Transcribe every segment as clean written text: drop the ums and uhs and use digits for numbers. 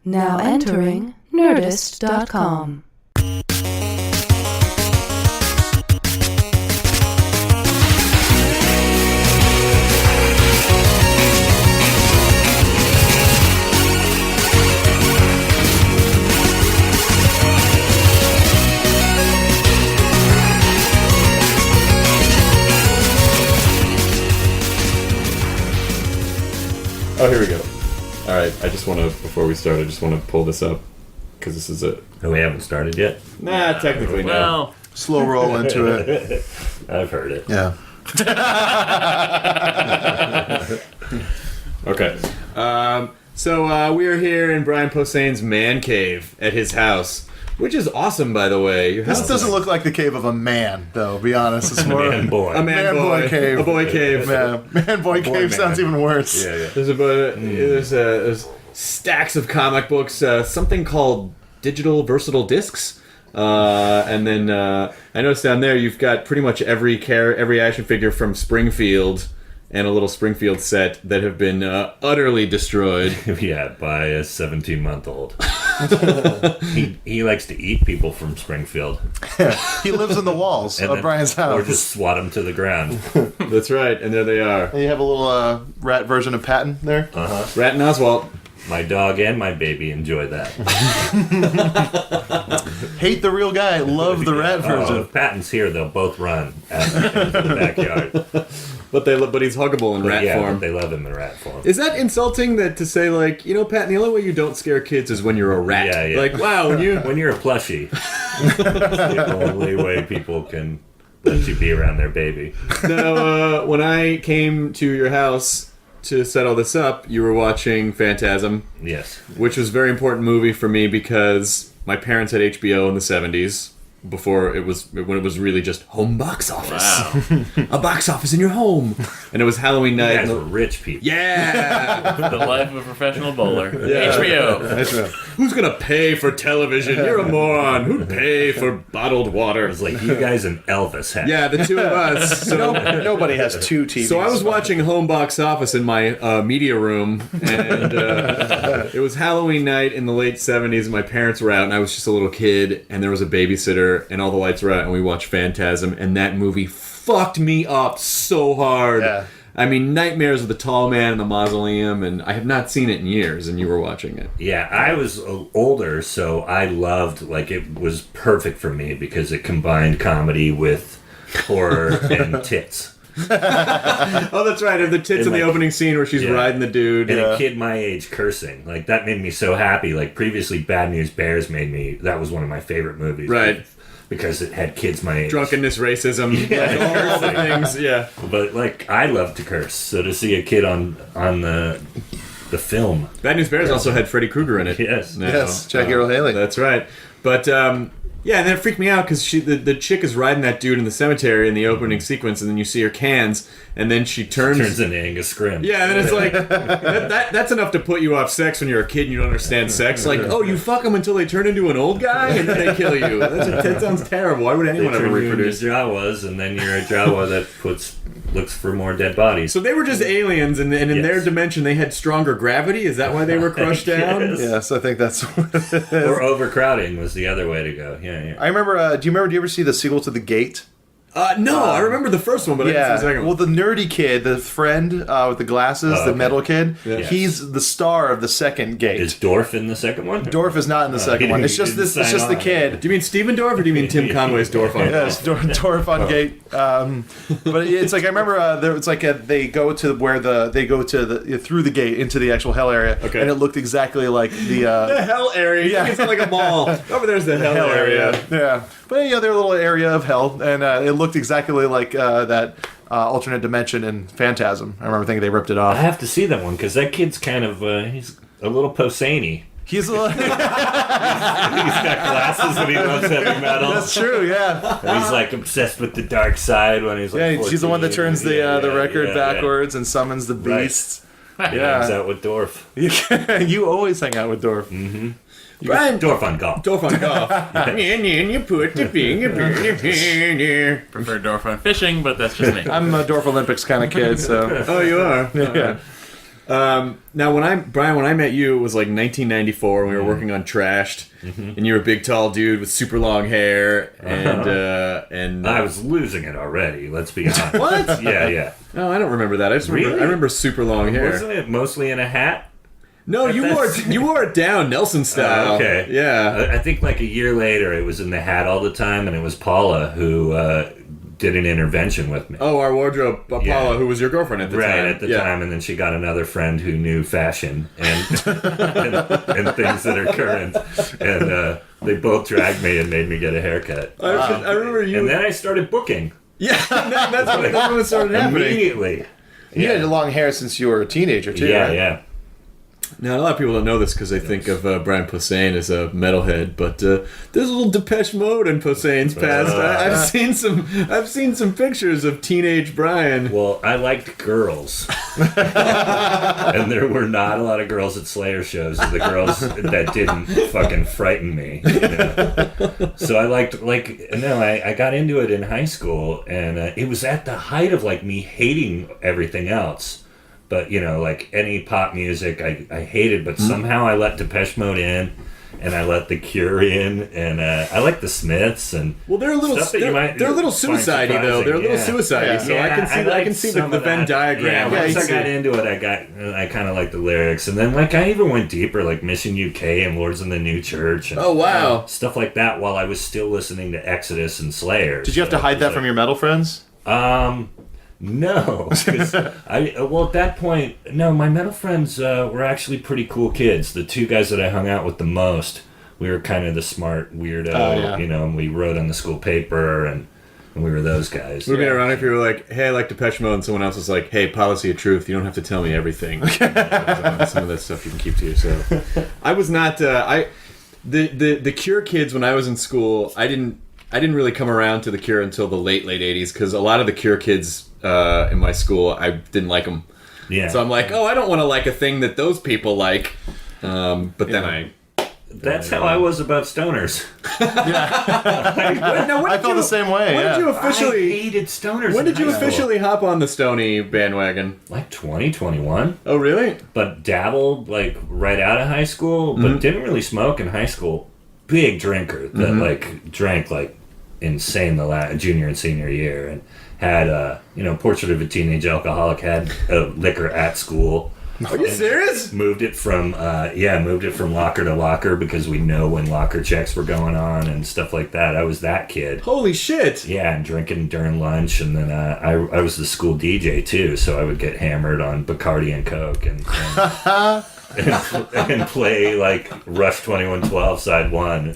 Now entering Nerdist.com. Oh, here we go. All right, I just want to, before we start, I just want to pull this up, because this is a... Oh, we haven't started yet? Nah, technically no. Well, slow roll into it. I've heard it. Yeah. Okay. So we are here in Brian Posehn's man cave at his house, which is awesome, by the way. Your This house doesn't is- look like the cave of a man, though, be honest. It's more Man boy. A man-boy cave. A boy cave. Man-boy cave man. sounds even worse. Yeah, yeah. There's stacks of comic books, something called digital versatile discs. And then I noticed down there you've got pretty much every action figure from Springfield and a little Springfield set that have been utterly destroyed. Yeah, by a 17-month-old. he likes to eat people from Springfield. He lives in the walls And of then- Brian's house. Or just swat them to the ground. That's right, and there they are. And you have a little rat version of Patton there. Rat and Oswald. My dog and my baby enjoy that. Hate the real guy, love the rat version. If Patton's here, they'll both run into the backyard. But he's huggable in rat yeah, form. but they love him in rat form. Is that insulting that to say, like, you know, Pat, the only way you don't scare kids is when you're a rat? Yeah, yeah. Like, wow, when you... When you're a plushie, it's the only way people can let you be around their baby. Now, when I came to your house to set all this up, you were watching Phantasm, Yes. which was a very important movie for me because my parents had HBO in the 70s, when it was really just home box office. wow. A box office in your home. And it was Halloween You night. guys were rich people. Yeah! The life of a professional bowler. Yeah. HBO. Who's gonna pay for television? You're a moron. Who'd pay for bottled water? It was like you guys and Elvis had. Yeah, the two of us. So, Nobody has two TVs. so I was watching Home Box Office in my media room, and it was Halloween night in the late 70s, and my parents were out, and I was just a little kid, and there was a babysitter, and all the lights were out, and we watched Phantasm, and that movie fucked me up so hard. Yeah. I mean, Nightmares of the Tall Man in the Mausoleum, and I have not seen it in years, and you were watching it. Yeah, I was older, so I loved, like, it was perfect for me because it combined comedy with horror and tits. Oh, that's right. And the tits in the opening scene where she's Yeah. riding the dude. And a kid my age cursing. Like, that made me so happy. Like, previously, Bad News Bears that was one of my favorite movies. Right. Because it had kids my age. Drunkenness, racism, Yeah. all the things, yeah. But, like, I love to curse. So to see a kid on the film. Bad News Bears also had Freddy Krueger in it. Yes. No. Yes, Jackie Earle Haley. That's right. But, yeah, and then it freaked me out because the chick is riding that dude in the cemetery in the opening sequence, and then you see her cans, and then she turns into Angus Scrimm. Yeah, and then it's like, that's enough to put you off sex when you're a kid and you don't understand sex. Like, oh, you fuck them until they turn into an old guy, and then they kill you. That sounds terrible. Why would They anyone ever turn you into reproduce? Jawas, and then you're a Jawa that looks for more dead bodies. So they were just aliens, and in their Yes. dimension they had stronger gravity? Is that why they were crushed down? Yes. Yes, I think that's what it is. Or overcrowding was the other way to go. Yeah, yeah. I remember, do you ever see the sequel to The Gate? No, I remember the first one, but I didn't see the second Well, one. the nerdy kid, the friend with the glasses, the okay. metal kid, Yeah. he's the star of the second Gate. Is Dorf in the second one? Dorf is not in the second he one. It's didn't- just he this. didn't It's just sign the on. kid. Do you mean Steven Dorff or do you mean Tim Conway's Dorff on? Yes, Dorf on Gate. But it's like I remember there. It's like they go to through the gate into the actual hell area, Okay. and it looked exactly like the The hell area. Yeah. It's like a mall. Over there's the hell area. Yeah, but their little area of hell, and it looked exactly like that alternate dimension in Phantasm. I remember thinking they ripped it I off. have to see that one because that kid's kind of he's a little Posehn-y. He's a little, He's got glasses and he loves heavy metal. that's true. Yeah. And he's like obsessed with the dark side when he's like Yeah, she's the one that 14. turns the Yeah, record yeah, backwards and summons the Right. beasts. Yeah. He Yeah. hangs out with Dorf. You always hang out with Dorf. Brian Dorf on golf. Dorf on golf. And you put the finger. Prefer Dorf on fishing, but that's just me. I'm a Dorf Olympics kind of kid, so Oh, you are? yeah. Now, when I met you, it was like 1994, and we were working on Trashed, and you were a big, tall dude with super long hair, and I was losing it already. Let's be honest. What? Yeah. No, I don't remember that. Really? I remember super long hair. Wasn't it mostly in a hat? No, you wore it down Nelson style. Okay. Yeah. I think like a year later, it was in the hat all the time, and it was Paula who did an intervention with me. Oh, our wardrobe, Paula, Yeah. who was your girlfriend at the time. Right, at the time, and then she got another friend who knew fashion and and things that are current, and they both dragged me and made me get a haircut. I remember you. And then I started booking Yeah, that's when it started happening. immediately. You had long hair since you were a teenager, too, Yeah, right? yeah. Now, a lot of people don't know this because they think of Brian Posehn as a metalhead, but there's a little Depeche Mode in Posehn's past. I've seen some pictures of teenage Brian. Well, I liked girls, and there were not a lot of girls at Slayer shows. The girls that didn't fucking frighten me. You know? So I I got into it in high school, and it was at the height of like me hating everything else. But, you know, like any pop music I hated, but somehow I let Depeche Mode in, and I let The Cure in, and I like the Smiths, and Well, they're a little stuff that you might they're a little find suicide-y though. They're a little surprising. suicide-y, Yeah. so I can see like the Venn diagram. Yeah, I once can I see got it. into it, I kind of liked the lyrics, and then like I even went deeper, like Mission UK and Lords in the New Church, and Oh wow! stuff like that, while I was still listening to Exodus and Slayer. Did you have to hide that from your metal friends? No, 'cause at that point, no. My metal friends were actually pretty cool kids. The two guys that I hung out with the most, we were kind of the smart weirdo, you know. And we wrote on the school paper, and we were those guys. It would have been around if you were like, "Hey, I like Depeche Mode," and someone else was like, "Hey, Policy of Truth. You don't have to tell me everything. Some of that stuff you can keep to yourself." I was not. The Cure kids when I was in school. I didn't really come around to the Cure until the late 80s because a lot of the Cure kids in my school, I didn't like them. Yeah. So I'm like, oh, I don't want to like a thing that those people like. But then That's how I was about stoners. I felt the same way. When did you I officially? hated stoners. When did in you high school. officially hop on the Stony bandwagon? Like 2021. Oh, really? But dabbled like right out of high school, but didn't really smoke in high school. Big drinker that like drank like insane the junior and senior year, and had Portrait of a Teenage Alcoholic, had liquor at school. Are you serious? Moved it from locker to locker because we know when locker checks were going on and stuff like that. I was that kid. Holy shit! Yeah, and drinking during lunch, and then I was the school DJ too, so I would get hammered on Bacardi and Coke and play like Rush 2112 side 1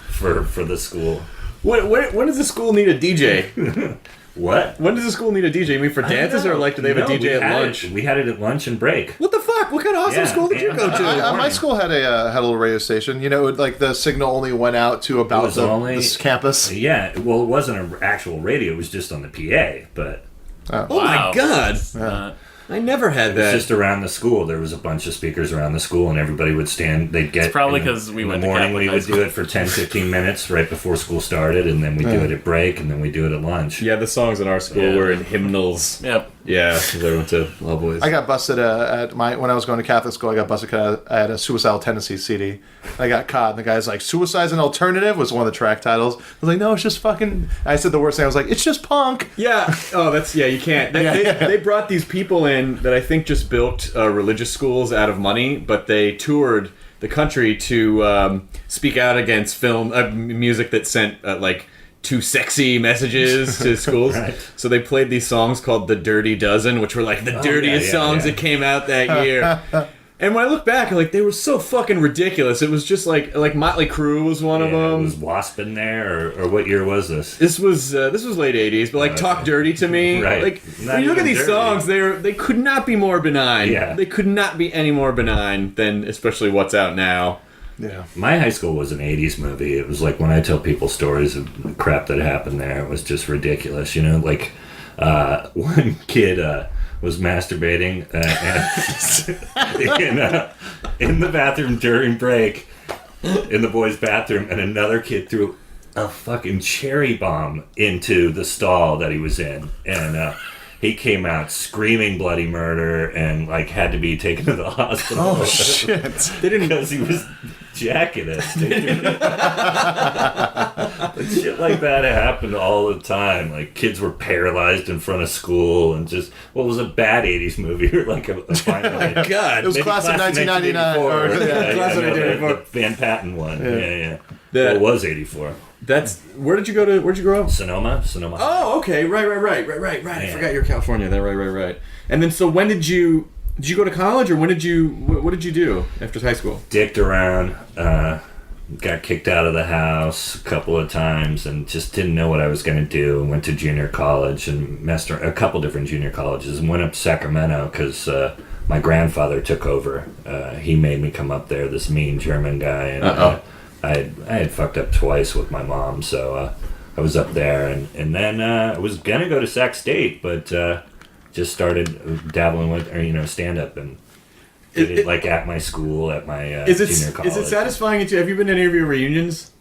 for the school. When does the school need a DJ? What? When does the school need a DJ? You mean for dances, or like do they have a DJ at lunch? We had it at lunch and break. What the fuck? What kind of awesome Yeah, school did you go to? My school had a little radio station. You know, like the signal only went out to about this campus. Yeah, well, it wasn't an actual radio; it was just on the PA. But Oh my god! I never had it was that. just around the school. There was a bunch of speakers around the school, and everybody would stand. They'd get. It's probably 'cause we went to in the morning. Catholic We high would school. do it for 10, 15 minutes right before school started, and then we do it at break, and then we do it at lunch. Yeah, the songs in our school Yeah. were in hymnals. Yep. Yeah, because I went to All Boys. I got busted when I was going to Catholic school. I got busted because I had a suicidal tendencies CD. I got caught, and the guy's like, "Suicide's an alternative" was one of the track titles. I was like, "No, it's just fucking." I said the worst thing. I was like, "It's just punk." Yeah. Oh, you can't. They brought these people in that I think just built religious schools out of money, but they toured the country to speak out against music that sent like too sexy messages to schools. Right. So they played these songs called The Dirty Dozen, which were like the dirtiest songs that came out that year. And when I look back, like they were so fucking ridiculous. It was just like Motley Crue was one of them. Was Wasp in there, or what year was this? This was late '80s, but like "Talk Dirty to Me," Right. like Not when you look at even these dirty. songs, they could not be more benign. Yeah. They could not be any more benign than especially what's out now. Yeah. My high school was an 80s movie. It was like when I tell people stories of the crap that happened there, it was just ridiculous. You know, like one kid was masturbating in the bathroom during break, in the boys' bathroom, and another kid threw a fucking cherry bomb into the stall that he was in. And he came out screaming bloody murder and like had to be taken to the hospital. Oh shit! They didn't. Because he was jacking us. Shit like that happened all the time. Like kids were paralyzed in front of school, and just what was a bad '80s movie or like a final. God, It was class of 1999. Or, Class of 1984. The Van Patten one. Yeah. That- Well, it was '84. That's where did you go to? Where'd you grow up? Sonoma. Oh, okay, right. I Yeah. forgot you're California. That right. And then, so when did you go to college, or when did you? What did you do after high school? Dicked around. Got kicked out of the house a couple of times, and just didn't know what I was going to do. Went to junior college and messed around a couple different junior colleges, and went up to Sacramento because my grandfather took over. He made me come up there. This mean German guy, and I had fucked up twice with my mom, so I was up there, and then I was gonna go to Sac State, but just started dabbling with stand up and did it like at my school at my junior college. Is it satisfying to you? Have you been to any of your reunions?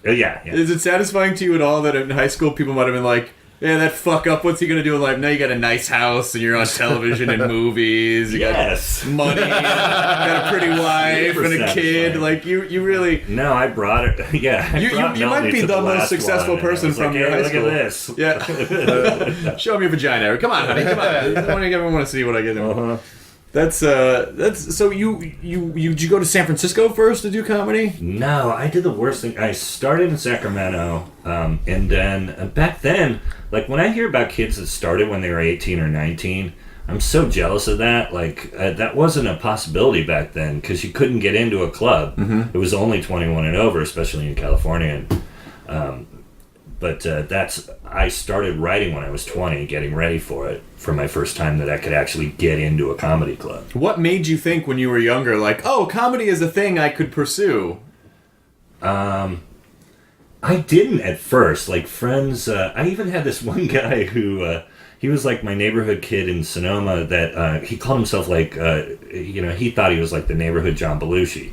Yeah. Is it satisfying to you at all that in high school people might have been like, yeah, that fuck up, what's he gonna do in life? Now you got a nice house and you're on television and movies. You Yes. got money, got a pretty wife and a kid. satisfying. Like you really. No, I brought it. Yeah, I You brought might Melanie be to the most last successful one, and I person was from like, your hey, high look school. at this. Yeah. Show me your vagina. Come on, honey. Come on. I want to see what I get. That's so you did you go to San Francisco first to do comedy? No, I did the worst thing. I started in Sacramento, and then back then, like when I hear about kids that started when they were 18 or 19, I'm so jealous of that. Like that wasn't a possibility back then because you couldn't get into a club. Mm-hmm. It was only 21 and over, especially in California. But I started writing when I was 20, getting ready for it, for my first time that I could actually get into a comedy club. What made you think when you were younger, like, oh, comedy is a thing I could pursue? I didn't at first. Like friends, I even had this one guy who he was like my neighborhood kid in Sonoma that he called himself like he thought he was like the neighborhood John Belushi,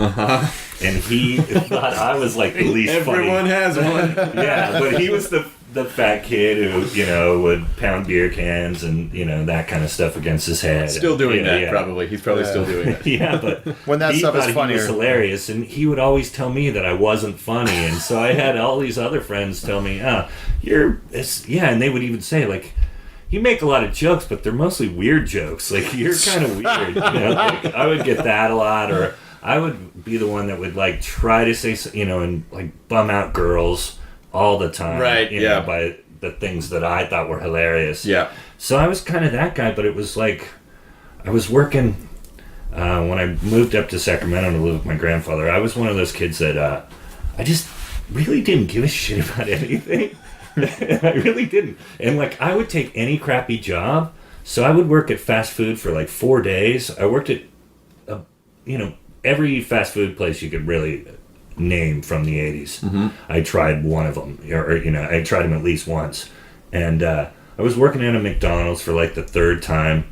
and he thought I was like the least Everyone funny. has one. Yeah, but he was the fat kid who would pound beer cans and that kind of stuff against his head. Still doing that, Yeah. probably. He's probably still doing it. Yeah, but When that he stuff is thought he funnier. was hilarious, and he would always tell me that I wasn't funny, and so I had all these other friends tell me, you're this, yeah, and they would even say like, you make a lot of jokes, but they're mostly weird jokes. Like you're kind of weird. Like, I would get that a lot, or I would be the one that would like try to say, and like bum out girls all the time, Right, yeah. by the things that I thought were hilarious. Yeah. So I was kind of that guy, but it was like I was working when I moved up to Sacramento to live with my grandfather. I was one of those kids that I just really didn't give a shit about anything. I really didn't. And like I would take any crappy job. So I would work at fast food for like 4 days. I worked at every fast food place you could really name from the 80s. Mm-hmm. I tried one of them, or I tried them at least once. And I was working at a McDonald's for like the third time,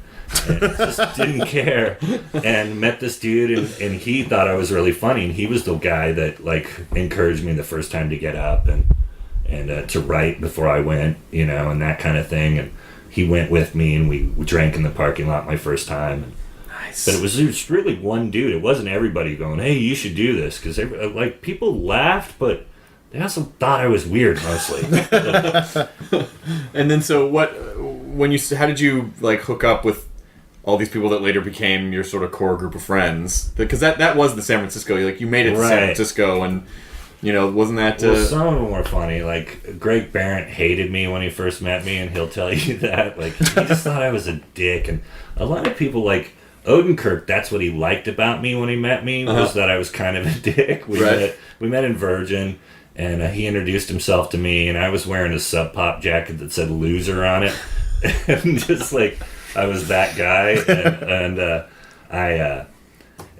and just didn't care. And met this dude, and he thought I was really funny, and he was the guy that like encouraged me the first time to get up and to write before I went, and that kind of thing. And he went with me, and we drank in the parking lot my first time. Nice. But it was really one dude. It wasn't everybody going, hey, you should do this. Because like people laughed, but they also thought I was weird mostly. And then so how did you like hook up with all these people that later became your sort of core group of friends? Because that was the San Francisco. You made it to San Right. Francisco, and wasn't that? Well, some of them were funny. Like Greg Barrett hated me when he first met me, and he'll tell you that. Like he just thought I was a dick, and a lot of people like Odenkirk. That's what he liked about me when he met me was that I was kind of a dick. We met in Virgin, and he introduced himself to me, and I was wearing a Sub Pop jacket that said "loser" on it, and just like I was that guy, and I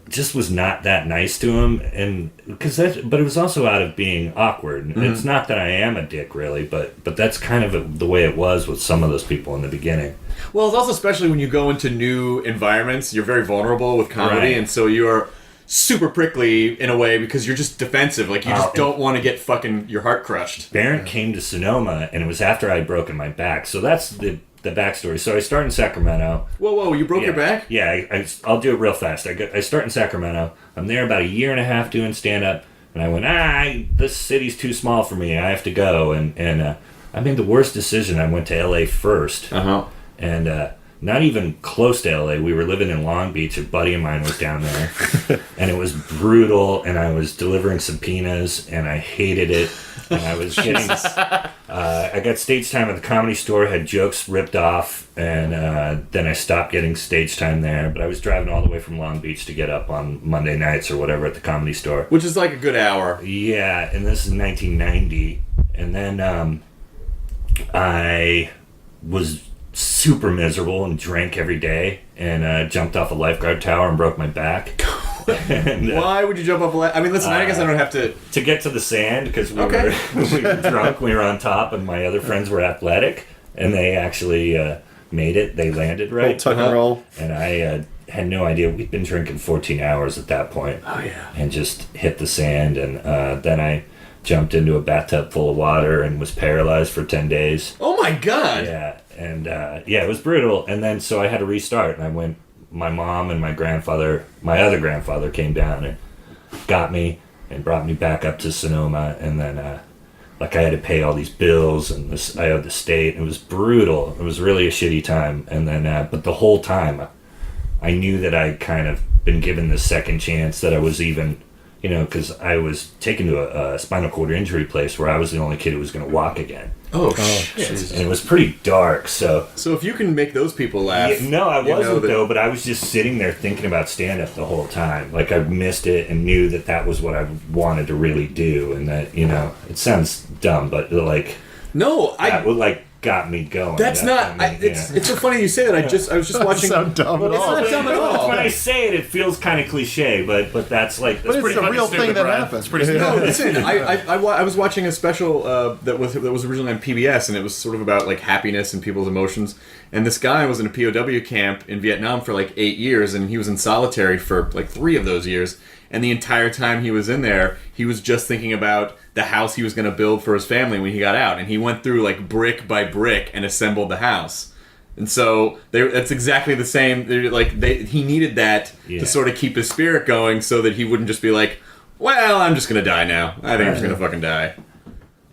just was not that nice to him, and but it was also out of being awkward. Mm-hmm. It's not that I am a dick really, but that's kind of the way it was with some of those people in the beginning. Well, it's also especially when you go into new environments, you're very vulnerable with comedy, Right. and so you're super prickly in a way because you're just defensive. Like you just don't want to get fucking your heart crushed. Barrett came to Sonoma, and it was after I'd broken my back, so that's the the backstory. So I start in Sacramento. Whoa! You broke your back? Yeah, I'll do it real fast. I start in Sacramento. I'm there about a year and a half doing stand-up, and I went, this city's too small for me. I have to go. And I made the worst decision. I went to L.A. first. Uh-huh. And not even close to L.A. We were living in Long Beach. A buddy of mine was down there. And it was brutal, and I was delivering subpoenas, and I hated it. And I was getting... I got stage time at the Comedy Store, had jokes ripped off, and then I stopped getting stage time there. But I was driving all the way from Long Beach to get up on Monday nights or whatever at the Comedy Store. Which is like a good hour. Yeah, and this is 1990. And then I was super miserable and drank every day and jumped off a lifeguard tower and broke my back. And, why would you jump off I mean, listen, I guess I don't have to... To get to the sand, because we Okay. were drunk, we were on top, and my other friends were athletic, and they actually made it. They landed right. Little tuck and roll. And I had no idea. We'd been drinking 14 hours at that point. Oh, yeah. And just hit the sand, and then I jumped into a bathtub full of water and was paralyzed for 10 days. Oh, my God! Yeah, and it was brutal. And then so I had to restart, and I went. My mom and my other grandfather came down and got me and brought me back up to Sonoma, and then I had to pay all these bills, and I owed the state. It was brutal. It was really a shitty time. And then but the whole time I knew that I'd kind of been given this second chance, that I was even, because I was taken to a spinal cord injury place where I was the only kid who was going to walk again. Oh, shit. And it was pretty dark, so if you can make those people laugh... yeah, no, I wasn't, though, but I was just sitting there thinking about stand-up the whole time. Like, I missed it and knew that was what I wanted to really do, and that, it sounds dumb, but, No, that got me going. That's not... It's so funny you say that. I was just watching... Sound dumb at all. It's not dumb at all. When I say it, it feels kind of cliche, but that's But it's a real thing that happens. No, listen. I was watching a special that was originally on PBS, and it was sort of about like happiness and people's emotions. And this guy was in a POW camp in Vietnam for like 8 years, and he was in solitary for like 3 of those years. And the entire time he was in there, he was just thinking about the house he was going to build for his family when he got out. And he went through like brick by brick and assembled the house. And so that's exactly the same. He needed that to sort of keep his spirit going, so that he wouldn't just be like, well, I'm just going to die now. I think I'm just going to fucking die.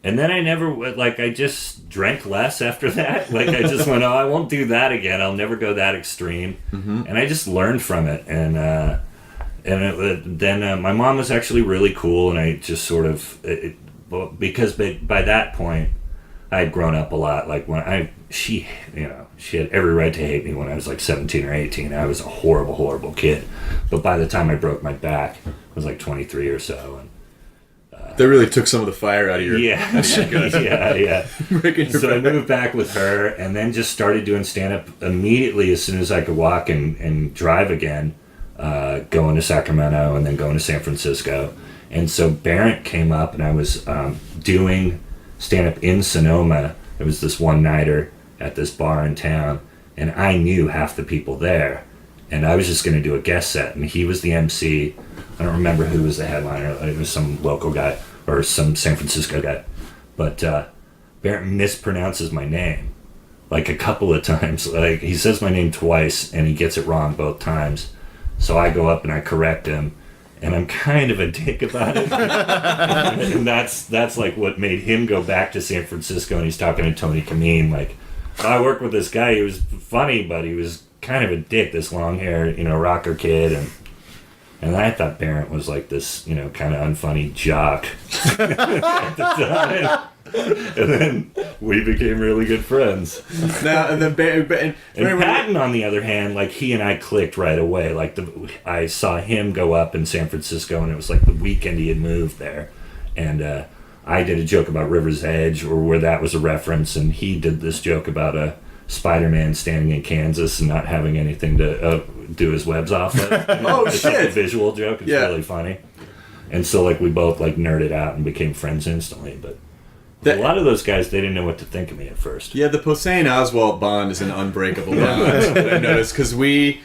And then I just drank less after that. Like, I just went, I won't do that again. I'll never go that extreme. Mm-hmm. And I just learned from it. And then my mom was actually really cool, and I just sort of... because by that point, I had grown up a lot. Like, she had every right to hate me when I was like 17 or 18. I was a horrible, horrible kid. But by the time I broke my back, I was like 23 or so, and that really took some of the fire out of your... Yeah. Yeah. So I moved back with her, and then just started doing stand-up immediately as soon as I could walk and drive again, going to Sacramento and then going to San Francisco. And so Barrett came up, and I was doing stand-up in Sonoma. It was this one-nighter at this bar in town, and I knew half the people there. And I was just going to do a guest set, and he was the MC. I don't remember who was the headliner. It was some local guy or some San Francisco guy. But Barrett mispronounces my name like a couple of times. Like, he says my name twice, and he gets it wrong both times. So I go up and I correct him, and I'm kind of a dick about it. And that's like what made him go back to San Francisco, and he's talking to Tony Kameen. Like, I worked with this guy. He was funny, but he was kind of a dick, this long hair, rocker kid, and I thought Barrett was like this, kind of unfunny jock at the time. And then we became really good friends. Now, and then Patton, on the other hand, like, he and I clicked right away. Like, I saw him go up in San Francisco, and it was like the weekend he had moved there, and I did a joke about River's Edge, or where that was a reference, and he did this joke about a Spider-Man standing in Kansas and not having anything to do his webs off of. Oh, it's shit! Like a visual joke. It's really funny. And so, like, we both like nerded out and became friends instantly. But a lot of those guys, they didn't know what to think of me at first. Yeah, the Posehn Oswalt bond is an unbreakable bond. I noticed, because we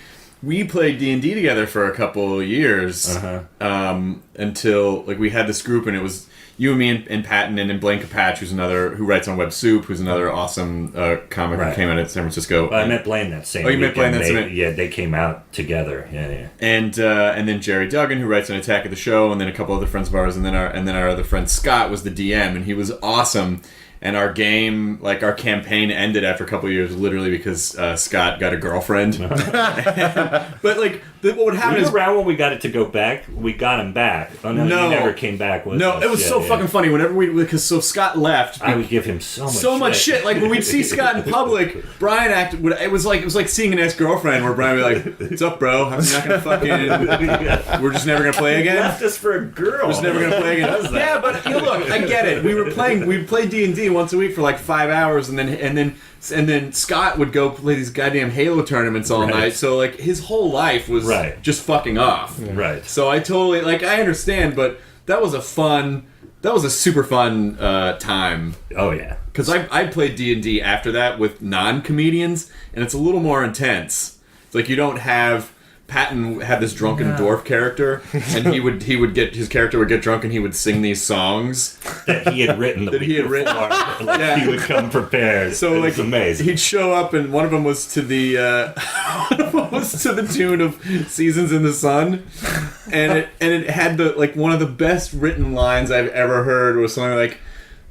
we played D&D together for a couple of years until like we had this group, and it was you and me and Patton, and then Blaine Capatch, who writes on Web Soup, who's another awesome comic who came out of San Francisco. Well, I met Blaine that same. Oh, you met Blaine that same. Yeah, they came out together. Yeah. And then Jerry Duggan, who writes on Attack of the Show, and then a couple other friends of ours, and then our other friend Scott was the DM, and he was awesome. And our game, like our campaign, ended after a couple of years, literally because Scott got a girlfriend. But like, what would happen is around when we got it to go back. We got him back. Oh no, he never came back. With us. It was fucking funny. Whenever because Scott left, I would give him so much shit. Like when we'd see Scott in public, Brian it was like seeing an ex-girlfriend where Brian would be like, "What's up, bro? I'm not gonna fucking. We're just never gonna play again. Left us for a girl. We're just never gonna play again." Yeah, but look, I get it. We'd play D&D once a week for like 5 hours, and then Scott would go play these goddamn Halo tournaments all night. So like his whole life was just fucking off. Right. So I totally I understand, but that was a super fun time. Oh yeah. Because I played D&D after that with non-comedians, and it's a little more intense. It's like you don't have. Patton had this drunken dwarf character, and his character would get drunk, and he would sing these songs that he had written. He would come prepared. So it's amazing. He'd show up, and one of them was to the tune of "Seasons in the Sun," and it had one of the best written lines I've ever heard was something like,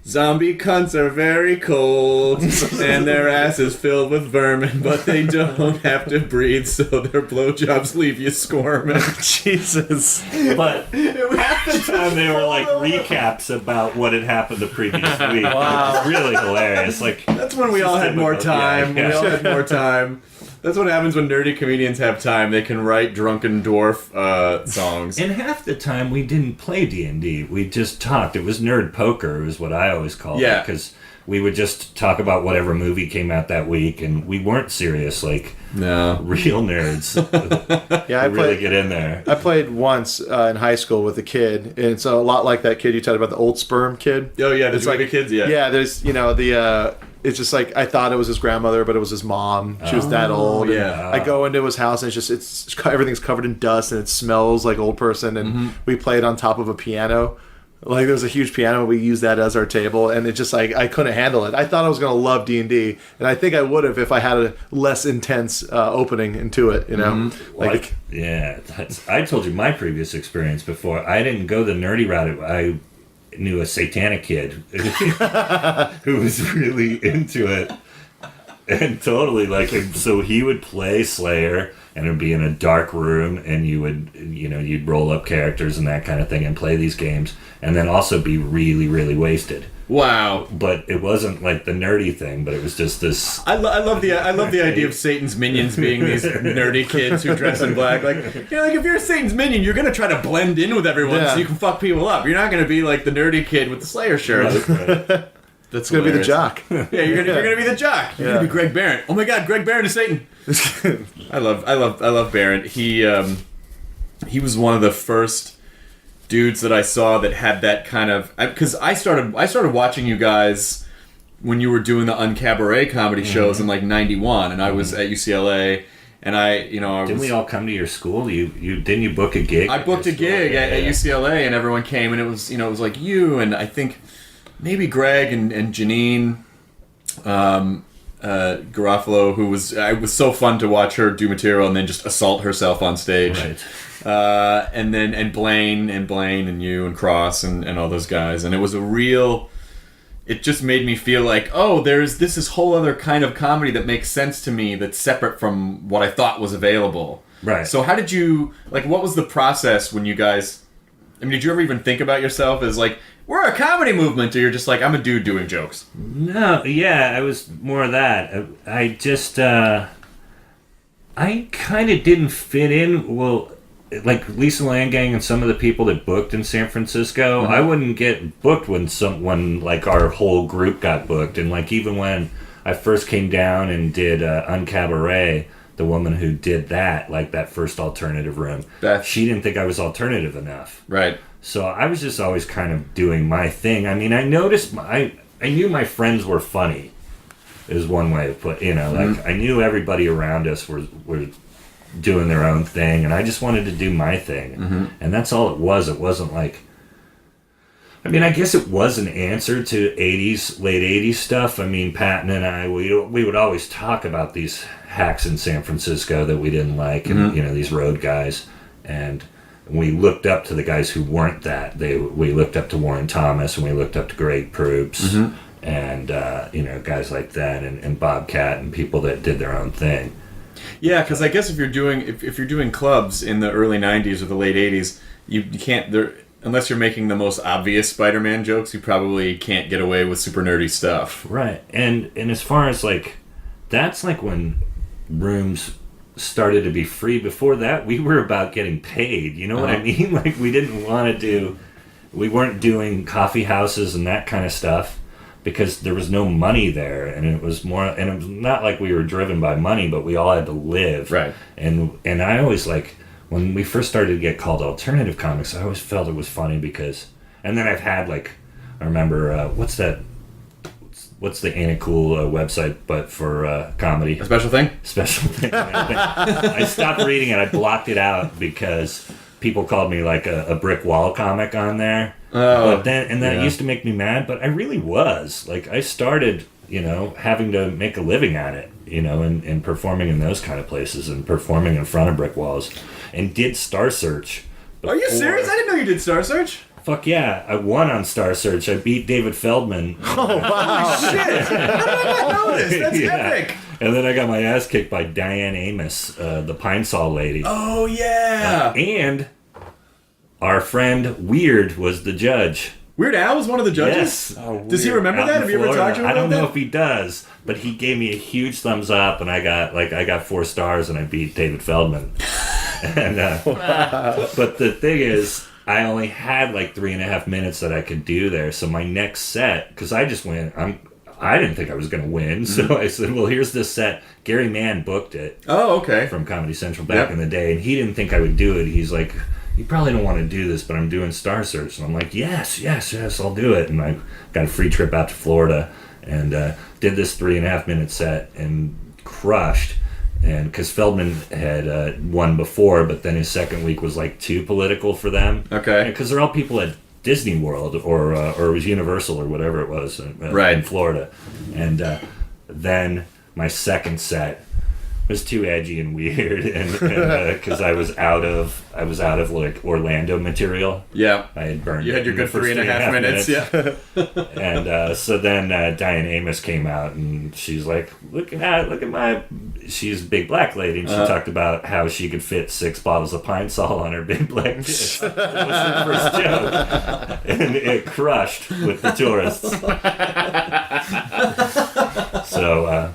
"Zombie cunts are very cold, and their ass is filled with vermin, but they don't have to breathe, so their blowjobs leave you squirming." Jesus. But half the time they were like recaps about what had happened the previous week. Wow. It was really hilarious. Like that's when we all had more time. Yeah. We all had more time. That's what happens when nerdy comedians have time. They can write drunken dwarf songs. And half the time we didn't play D&D. We just talked. It was nerd poker is what I always called it. Because we would just talk about whatever movie came out that week, and we weren't serious like real nerds. I really get in there. I played once in high school with a kid, and it's a lot like that kid you talked about, the old sperm kid. Oh yeah, there's like kids. Yeah, there's it's just like I thought it was his grandmother, but it was his mom. She was that old. Yeah. I go into his house and everything's covered in dust and it smells like old person. And we played on top of a piano. Like there was a huge piano. We used that as our table, and it just like I couldn't handle it. I thought I was gonna love D&D, and I think I would have if I had a less intense opening into it. You know, I told you my previous experience before. I didn't go the nerdy route. I knew a satanic kid who was really into it and totally so he would play Slayer, and it would be in a dark room, and you'd roll up characters and that kind of thing and play these games, and then also be really, really wasted. Wow. But it wasn't like the nerdy thing, but it was just this. I love the idea of Satan's minions being these nerdy kids who dress in black. Like if you're Satan's minion, you're gonna try to blend in with everyone so you can fuck people up. You're not gonna be like the nerdy kid with the Slayer shirt. Right. That's gonna be the jock. Yeah, you're gonna be the jock. You're gonna be Greg Barrett. Oh my God, Greg Barrett is Satan. I love Barrett. He was one of the first dudes that I saw that had that kind of, because I started watching you guys when you were doing the Uncabaret comedy shows in like '91, and I was at UCLA, and didn't we all come to your school? You book a gig? I booked a gig at UCLA, and everyone came, and it was like you and I think maybe Greg and Janine Garofalo, who was so fun to watch her do material and then just assault herself on stage. Right. And Blaine and you and Cross and all those guys, and it was it just made me feel like, oh, there's this whole other kind of comedy that makes sense to me that's separate from what I thought was available. Right. So how did you, what was the process when you guys, did you ever even think about yourself as like, we're a comedy movement, or you're just like, I'm a dude doing jokes? No, yeah, I was more of that. I just, I kind of didn't fit in, like Lisa Landgang and some of the people that booked in San Francisco, I wouldn't get booked when someone like our whole group got booked. And like even when I first came down and did Uncabaret, the woman who did that, like that first alternative room, she didn't think I was alternative enough. Right. So I was just always kind of doing my thing. I mean, I noticed I knew my friends were funny, is one way to put. I knew everybody around us were doing their own thing, and I just wanted to do my thing. And that's all it was. It wasn't like, I mean, I guess it was an answer to late 80s stuff. I mean, Patton and I, we would always talk about these hacks in San Francisco that we didn't like, and, these road guys. And we looked up to the guys who weren't that. We looked up to Warren Thomas, and we looked up to Greg Proops, and, guys like that, and Bobcat, and people that did their own thing. Yeah, because I guess if you're doing clubs in the early 90s or the late 80s, you can't, unless you're making the most obvious Spider-Man jokes, you probably can't get away with super nerdy stuff. Right. And as far as, like, that's like when rooms started to be free. Before that, we were about getting paid. You know what I mean? Like, we weren't doing coffee houses and that kind of stuff because there was no money there, and it was not like we were driven by money, but we all had to live. Right. And I always, like, when we first started to get called alternative comics, I always felt it was funny because, and then I've had, like, I remember, what's the Ain't It Cool website, but for comedy? A special thing? Special thing. I stopped reading it. I blocked it out because people called me like a brick wall comic on there. Oh, but that used to make me mad, but I really was. Like, I started, having to make a living at it, and performing in those kind of places and performing in front of brick walls, and did Star Search. Are you serious? I didn't know you did Star Search. Fuck yeah, I won on Star Search. I beat David Feldman. Oh, wow. Shit! How did I not know this? That's epic. And then I got my ass kicked by Diane Amos, the Pine Sol lady. Oh, yeah. And our friend Weird was the judge. Weird Al was one of the judges? Yes. Oh, Does he remember Out that? in Have you ever Florida. talked to him I about don't know that? if he does, but he gave me a huge thumbs up, and I got 4 stars, and I beat David Feldman. And but the thing is, I only had like 3.5 minutes that I could do there. So my next set, because I just went, I didn't think I was going to win, so I said, well, here's this set. Gary Mann booked it. Oh, okay. From Comedy Central back in the day, and he didn't think I would do it. He's like, you probably don't want to do this, but I'm doing Star Search. And I'm like, yes, I'll do it. And I got a free trip out to Florida and did this 3.5 minute set and crushed. And because Feldman had won before, but then his second week was like too political for them. Okay. Because they're all people at Disney World or it was Universal or whatever it was right. in Florida. And then my second set was too edgy and weird, and because I was out of like Orlando material. Yeah. I had burned. You had your good 3.5 minutes. Yeah. And so then Diane Amos came out, and she's like, look at my. She's a big black lady, and she talked about how she could fit 6 bottles of Pine Sol on her big black dick. That was her first joke, and it crushed with the tourists. So.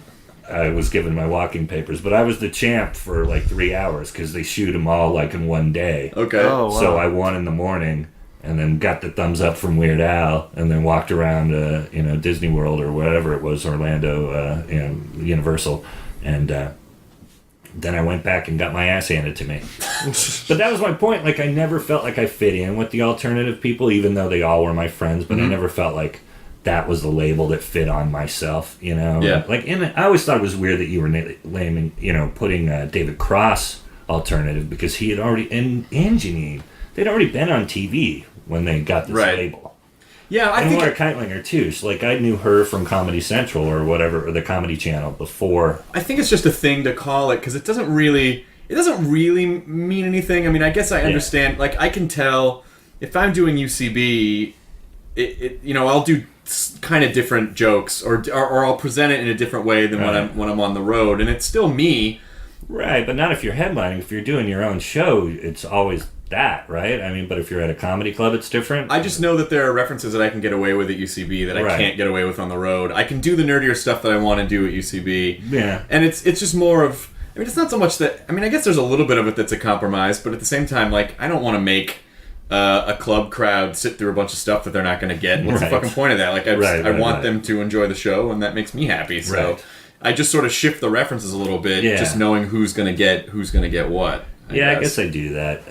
I was given my walking papers, but I was the champ for like 3 hours because they shoot them all like in one day. Okay. Oh, wow. So I won in the morning, and then got the thumbs up from Weird Al, and then walked around, Disney World or whatever it was, Orlando, Universal, and then I went back and got my ass handed to me. But that was my point. Like, I never felt like I fit in with the alternative people, even though they all were my friends. But I never felt like that was the label that fit on myself, Yeah. Like, and I always thought it was weird that you were putting David Cross alternative, because he had already, and Janine, they'd already been on TV when they got this Right. label. Yeah, I And think Laura Keitlinger too. So, like, I knew her from Comedy Central or whatever, or the Comedy Channel before. I think it's just a thing to call it because it doesn't really mean anything. I mean, I guess I understand. Like, I can tell if I'm doing UCB, I'll do kind of different jokes, or I'll present it in a different way than when I'm on the road, and it's still me. Right, but not if you're headlining. If you're doing your own show, it's always that, right? I mean, but if you're at a comedy club, it's different. I just know that there are references that I can get away with at UCB that I can't get away with on the road. I can do the nerdier stuff that I want to do at UCB. Yeah. And it's just more of, I mean, it's not so much that, I mean, I guess there's a little bit of it that's a compromise, but at the same time, like, I don't want to make a club crowd sit through a bunch of stuff that they're not going to get. What's the fucking point of that? Like, I want them to enjoy the show, and that makes me happy. So I just sort of shift the references a little bit, just knowing who's going to get what. I guess I do that.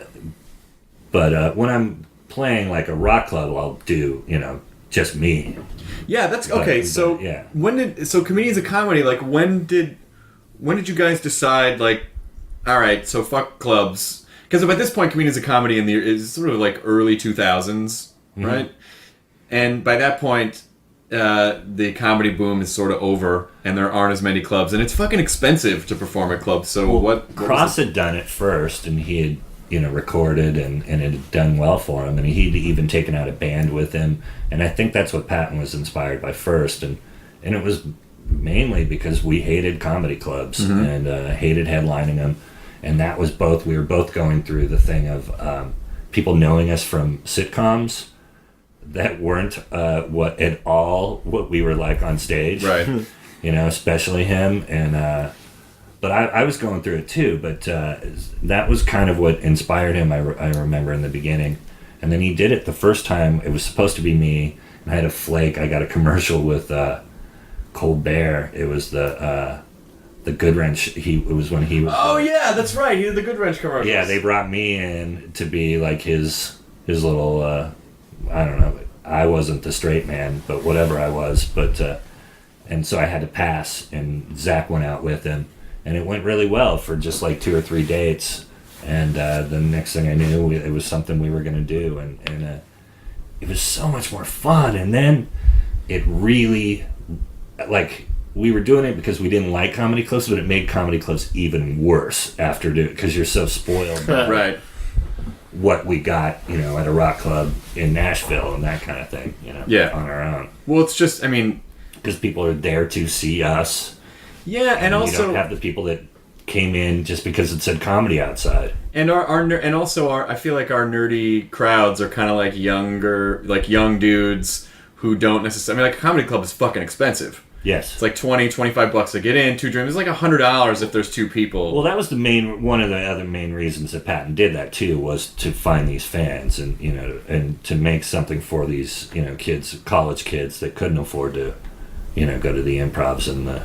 But when I'm playing like a rock club, I'll do, just me. Yeah, that's okay. So Comedians of Comedy, like, when did you guys decide, like, all right, so fuck clubs. Because by this point, comedians of comedy is sort of like early 2000s, right? And by that point, the comedy boom is sort of over, and there aren't as many clubs, and it's fucking expensive to perform at clubs. So what Cross had done it first, and he had recorded, and it had done well for him, and he'd even taken out a band with him, and I think that's what Patton was inspired by first, and it was mainly because we hated comedy clubs and hated headlining them, and that was we were both going through the thing of people knowing us from sitcoms that weren't what we were like on stage, right? Especially him, and but I was going through it too, but that was kind of what inspired him, I remember in the beginning. And then he did it the first time. It was supposed to be me, and I had a flake. I got a commercial with Colbert. It was the Good Wrench. It was when he was... Oh, yeah, that's right. He did the Good Wrench commercials. Yeah, they brought me in to be like his little... I don't know. I wasn't the straight man, but whatever I was. But and so I had to pass, and Zach went out with him. And it went really well for just like 2 or 3 dates. And the next thing I knew, it was something we were going to do. And it was so much more fun. And then it really, like, we were doing it because we didn't like comedy clubs, but it made comedy clubs even worse after doing it because you're so spoiled by right. what we got, at a rock club in Nashville and that kind of thing, Yeah. on our own. Well, it's just, because people are there to see us. Yeah, and also you don't have the people that came in just because it said comedy outside. And I feel like our nerdy crowds are kind of like young dudes who don't necessarily. Like a comedy club is fucking expensive. Yes, it's like $20-$25 to get in, 2 drinks. It's like $100 if there's 2 people. Well, that was one of the other main reasons that Patton did that too, was to find these fans and and to make something for these college kids that couldn't afford to go to the improvs and the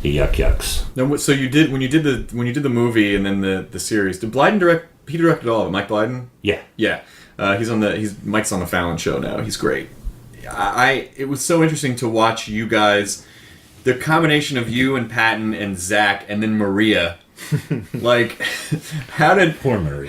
yuck yucks. No, so you did when you did the movie and then the series. Did Blyden direct? He directed all of it. Mike Blyden. Yeah. Mike's on the Fallon show now. He's great. It was so interesting to watch you guys, the combination of you and Patton and Zach and then Maria. Like, how did poor Maria?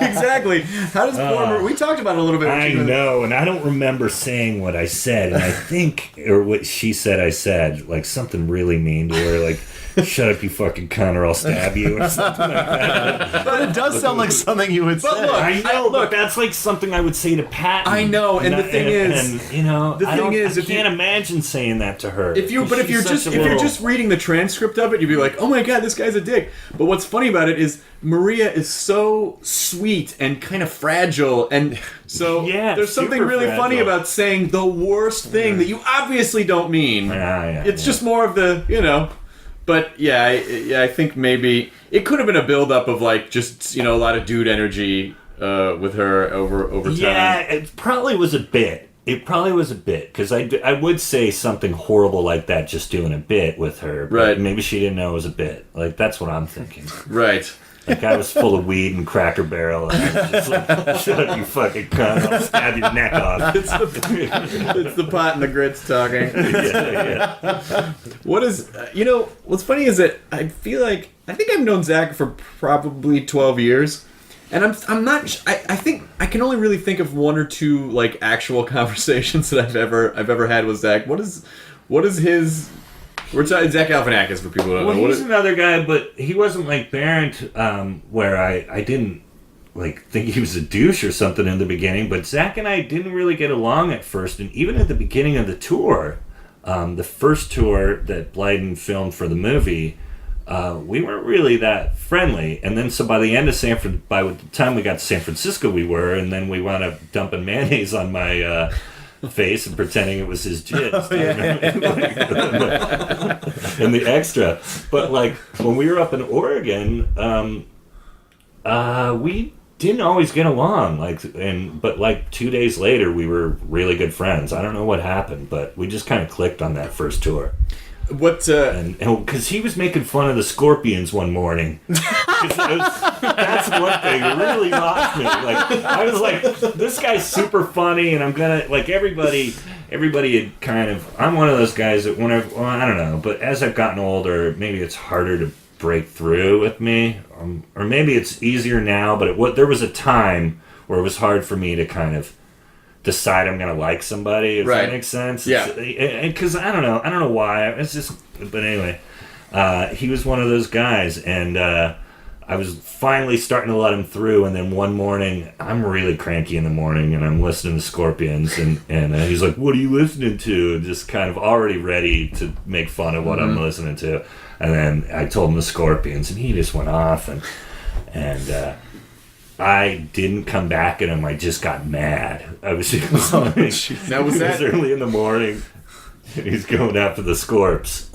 Exactly. How does poor Maria? We talked about it a little bit. I know, and I don't remember saying what I said, and I think, or what she said, I said like something really mean to her, like "Shut up, you fucking cunt, or I'll stab you," or something like that. But it does sound like something you would say. Look, I know, but that's like something I would say to Patton. I know, and the thing is, I can't imagine saying that to her. If you're just reading the transcript of it, you'd be like, "Oh my god, this guy's a dick." But what's funny about it is Maria is so sweet and kind of fragile, and so there's something really funny about saying the worst thing that you obviously don't mean. It's just more of the But I think maybe it could have been a build-up of like just a lot of dude energy with her over time. Yeah, it probably was a bit. Because I would say something horrible like that just doing a bit with her. But right. Maybe she didn't know it was a bit. Like, that's what I'm thinking. Right. Like, I was full of weed and Cracker Barrel, and I was just like, "Shut up, you fucking cunt, I'll stab your neck off." It's the pot and the grits talking. Yeah. What is... what's funny is that I think I've known Zach for probably 12 years. And I'm not. I think I can only really think of 1 or 2 like actual conversations that I've ever had with Zach. What is his? We're talking Zach Galifianakis for people who don't know. Well, he's another guy, but he wasn't like Barrett, where I didn't like think he was a douche or something in the beginning. But Zach and I didn't really get along at first, and even at the beginning of the tour, the first tour that Blyden filmed for the movie. We weren't really that friendly, and then so by the time we got to San Francisco, we were, and then we wound up dumping mayonnaise on my face and pretending it was his jizz. And the extra. But like when we were up in Oregon, we didn't always get along. But like 2 days later, we were really good friends. I don't know what happened, but we just kind of clicked on that first tour. What? And because he was making fun of the Scorpions one morning. That's one thing that really lost me. Like I was like, this guy's super funny, and I'm gonna like everybody had kind of. I'm one of those guys that whenever I don't know, but as I've gotten older, maybe it's harder to break through with me, or maybe it's easier now. But there was a time where it was hard for me to kind of decide I'm gonna like somebody. If that makes sense. Yeah. Because I don't know why. It's just. But anyway, he was one of those guys, and I was finally starting to let him through. And then one morning, I'm really cranky in the morning, and I'm listening to Scorpions, and he's like, "What are you listening to?" And just kind of already ready to make fun of what I'm listening to. And then I told him the Scorpions, and he just went off, and I didn't come back at him. I just got mad. It was Now was that early in the morning, and he's going after the Scorps.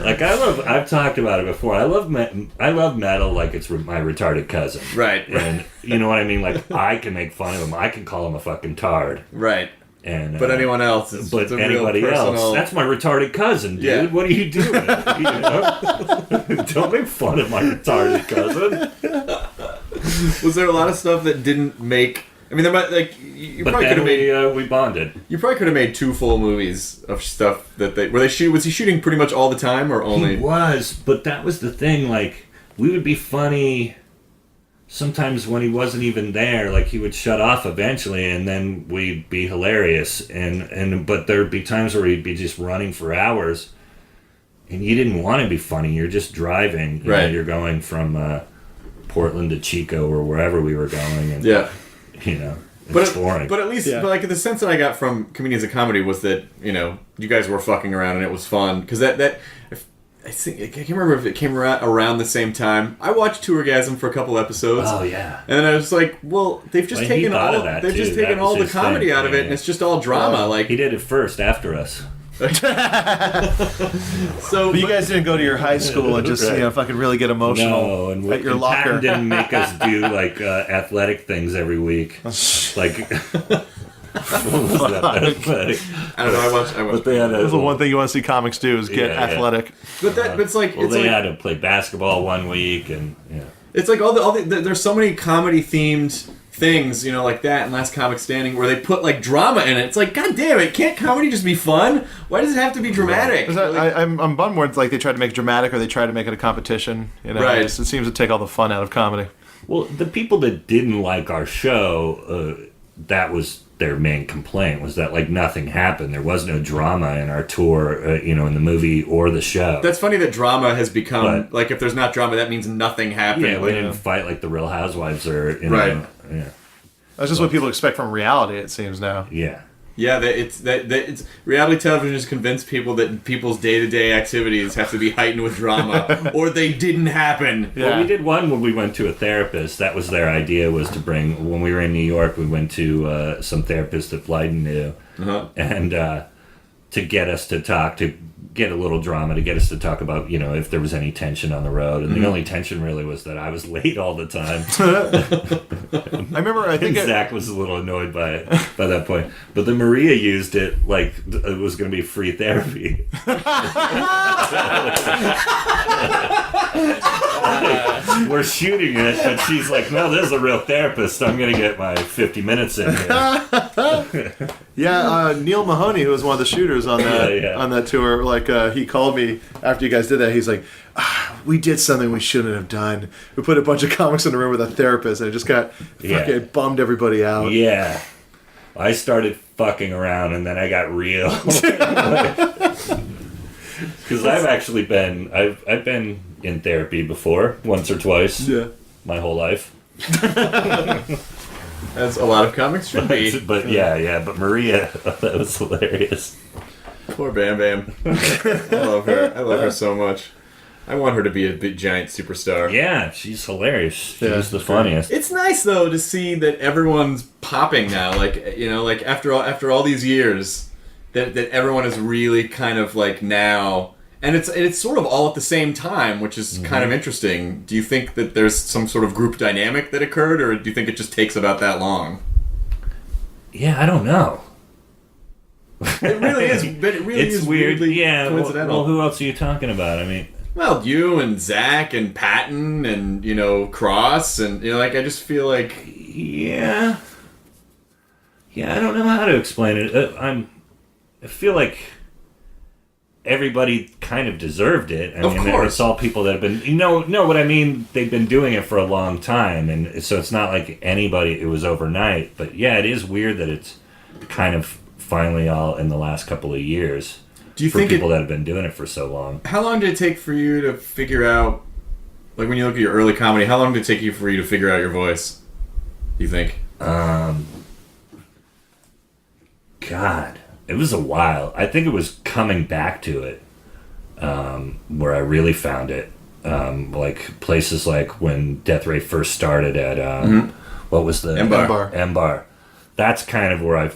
like I've talked about it before. I love metal like it's my retarded cousin. Right. And you know what I mean? Like I can make fun of him. I can call him a fucking tard. right? And But anyone else, it's but a real anybody personal... else, that's my retarded cousin, dude. Yeah. What are you doing? You know? Don't make fun of my retarded cousin. Was there a lot of stuff that didn't make? I mean, there might like you But probably could then have made. we bonded. You probably could have made 2 full movies of stuff that they were they shoot. Was he shooting pretty much all the time or only? He was, but that was the thing. Like we would be funny. Sometimes when he wasn't even there, like he would shut off eventually, and then we'd be hilarious. But there'd be times where he'd be just running for hours, and you didn't want to be funny. You're just driving. You know, you're going from Portland to Chico or wherever we were going, and you know, it's boring. But at least, but like the sense that I got from Comedians of Comedy was that you guys were fucking around and it was fun because I can't remember if it came around the same time. I watched Tourgasm for a couple episodes. Oh yeah, and then I was like, well, they've just taken all the comedy out of it, and it's just all drama. Like he did it first after us. So, but you guys didn't go to your high school and just fucking really get emotional at your locker. Patton didn't make us do like athletic things every week. Like what was that? Athletic? I don't know. I watched. But they had That's the one thing you want to see comics do is get Yeah, athletic. But it's like they had to play basketball one week, and it's like all the there's so many comedy themed things, like that in Last Comic Standing, where they put like drama in it. It's like, God damn it, can't comedy just be fun? Why does it have to be dramatic? I'm bummed where it's like they tried to make it dramatic or they tried to make it a competition. Right. It seems to take all the fun out of comedy. Well, the people that didn't like our show, that was their main complaint, was that like nothing happened. There was no drama in our tour, in the movie or the show. That's funny that drama has become like if there's not drama, that means nothing happened. Yeah, we didn't fight like the Real Housewives or right. Yeah. That's just what people expect from reality. It seems now. Yeah. Yeah, it's reality television has convinced people that people's day-to-day activities have to be heightened with drama, or they didn't happen. Yeah. Well, we did one when we went to a therapist. That was their idea, was to bring. When we were in New York, we went to some therapist that Blyden knew, and to get us to talk, to get a little drama, to get us to talk about, if there was any tension on the road. And the only tension really was that I was late all the time. I remember, I think Zach was a little annoyed by it by that point. But then Maria used it like it was going to be free therapy. We're shooting it, but she's like, no, this is a real therapist. I'm going to get my 50 minutes in here. Neil Mahoney, who was one of the shooters on that on that tour, he called me after you guys did that. He's like, we did something we shouldn't have done. We put a bunch of comics in a room with a therapist, and it just got fucking bummed everybody out. Yeah. I started fucking around, and then I got real. Because I've actually been, I've been in therapy before, once or twice. Yeah. My whole life. As a lot of comics should be. But but Maria, that was hilarious. Poor Bam Bam. I love her. I love her so much. I want her to be a big giant superstar. Yeah, she's hilarious. She's the funniest. It's nice though to see that everyone's popping now. Like after all these years, that everyone is really kind of like now, and it's sort of all at the same time, which is kind of interesting. Do you think that there's some sort of group dynamic that occurred, or do you think it just takes about that long? Yeah, I don't know. It really is, but it really it's is weird. weirdly Yeah. coincidental. Well, who else are you talking about? I mean. Well, you and Zach and Patton and, Cross and, I just feel like... Yeah, I don't know how to explain it. I feel like everybody kind of deserved it. I Of mean, course. it's all people that have been, know what I mean? They've been doing it for a long time, and so it's not like anybody, it was overnight. But yeah, it is weird that it's kind of finally all in the last couple of years. Do you for think people that have been doing it for so long? How long did it take for you to figure out, like when you look at your early comedy, how long did it take you for you to figure out your voice, do you think? God, it was a while. I think it was coming back to it where I really found it. Like places like when Death Ray first started at, what was the... M-Bar. That's kind of where I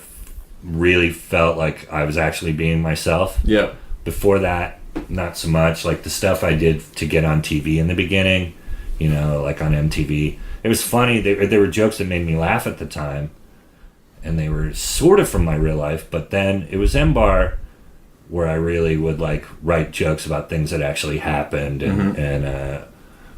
really felt like I was actually being myself. Yeah. Before that, not so much. Like the stuff I did to get on TV in the beginning, like on MTV. It was funny. There were jokes that made me laugh at the time. And they were sort of from my real life. But then it was M-Bar where I really would like write jokes about things that actually happened. And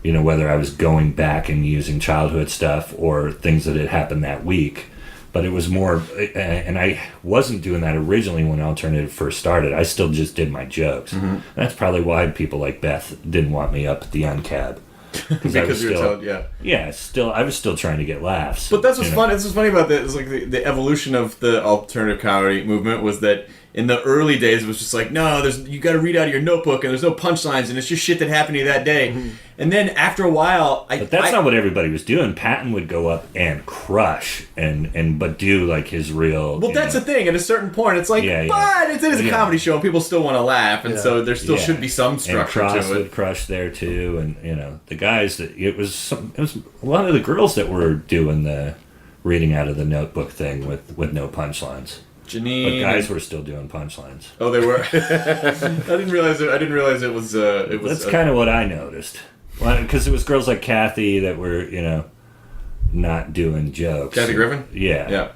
whether I was going back and using childhood stuff or things that had happened that week. But it was more, and I wasn't doing that originally when Alternative first started. I still just did my jokes. That's probably why people like Beth didn't want me up at the uncab. Because you were told, yeah. Yeah, I was still trying to get laughs. But that's what's funny. That's what's funny about that. It's like the evolution of the alternative comedy movement was that in the early days it was just like, no, you got to read out of your notebook and there's no punchlines and it's just shit that happened to you that day. And then after a while, but that's not what everybody was doing. Patton would go up and crush but do like his real. Well, that's the thing. At a certain point, it's like, but it is a comedy show and people still want to laugh, and so there still should be some structure and Cross to it. would crush there too, and the guys that it was a lot of the girls that were doing the reading out of the notebook thing with no punchlines. Janine, but guys were still doing punchlines. Oh, they were. I didn't realize it was. That's kind of what I noticed. Because it was girls like Kathy that were, not doing jokes. Kathy Griffin? Yeah.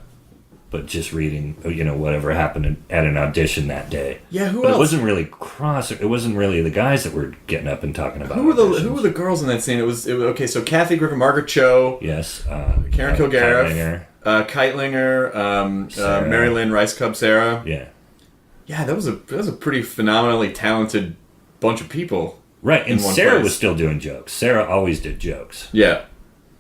But just reading, whatever happened at an audition that day. Yeah, who but else? It wasn't really It wasn't really the guys that were getting up and talking about Who were the girls in that scene? It was okay, so Kathy Griffin, Margaret Cho. Yes. Karen Kilgariff. Keitlinger. Mary Lynn Rice Cub Sarah. Yeah. Yeah, that was a pretty phenomenally talented bunch of people. Right, and Sarah was still doing jokes. Sarah always did jokes. Yeah.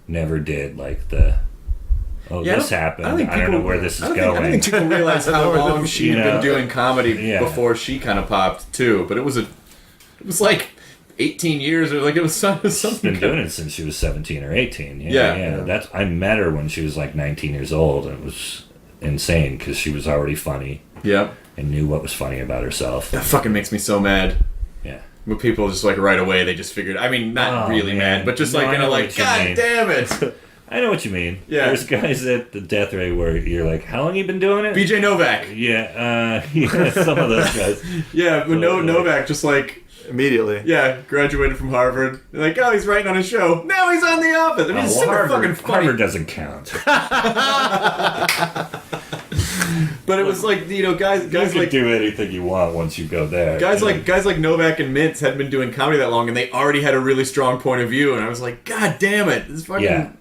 Never did, like, this happened. I don't know where this is going. I don't think people realize how long she'd been doing comedy before she kind of popped, too. But it was like 18 years, or like it was something. She's been doing it since she was 17 or 18. Yeah. I met her when she was, like, 19 years old, and it was insane, because she was already funny. Yeah. And knew what was funny about herself. That fucking makes me so mad. Yeah. But people just like right away they just figured. I mean, not really mad, but just like like, God damn it! I know what you mean. Yeah. There's guys at the Death Ray where you're like, how long you been doing it? BJ Novak. Yeah. Some of those guys. Yeah, but Novak just like immediately. Yeah, graduated from Harvard. They're like, oh, he's writing on his show. Now he's on The Office. I mean, it's super fucking funny. Harvard doesn't count. But it was like, guys you can like do anything you want once you go there. Guys like Novak and Mintz hadn't been doing comedy that long, and they already had a really strong point of view. And I was like, God damn it, this fucking,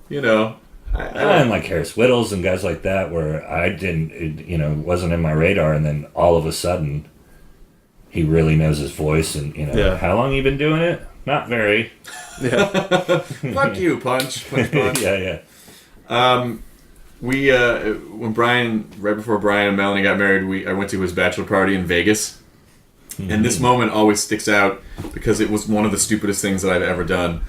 and like Harris Whittles and guys like that, where I didn't, it wasn't in my radar, and then all of a sudden, he really knows his voice, and how long you been doing it? Not very. Yeah. Fuck you, punch. Yeah. We when right before Brian and Melanie got married, I went to his bachelor party in Vegas, and this moment always sticks out because it was one of the stupidest things that I've ever done.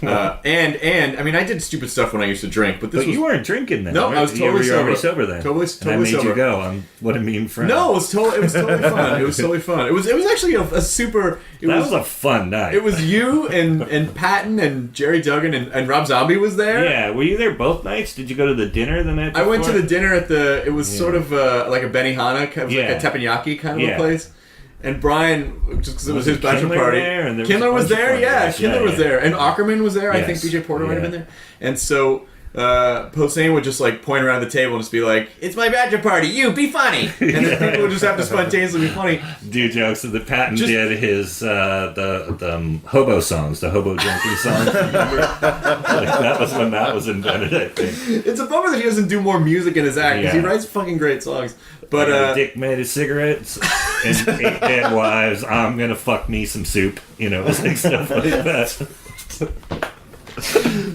And I mean, I did stupid stuff when I used to drink, but you weren't drinking then. No, right? I was totally you were already sober then. Totally and I made sober. You go. What a mean friend. No, it was totally fun. It was totally fun. It was actually a super. That was a fun night. It was you and Patton and Jerry Duggan and Rob Zombie was there. Yeah, were you there both nights? Did you go to the dinner the night before? I went to the dinner at the. It was sort of like a Benihana, kind of like a teppanyaki kind of a place. And Brian, just because it was his bachelor party, Kindler was there. Yeah, Kindler was there, and Ackerman was there. I think BJ Porter might have been there. And so Posehn would just like point around the table and just be like, "It's my bachelor party, you be funny," and then people would just have to spontaneously be funny. Do jokes. And the Patton did his the hobo songs, the hobo drinking songs. Remember? That was when that was invented, I think. It's a bummer that he doesn't do more music in his act because he writes fucking great songs. But Dick made his cigarettes and ate dead wives. I'm gonna fuck me some soup. You know, it was like stuff like that.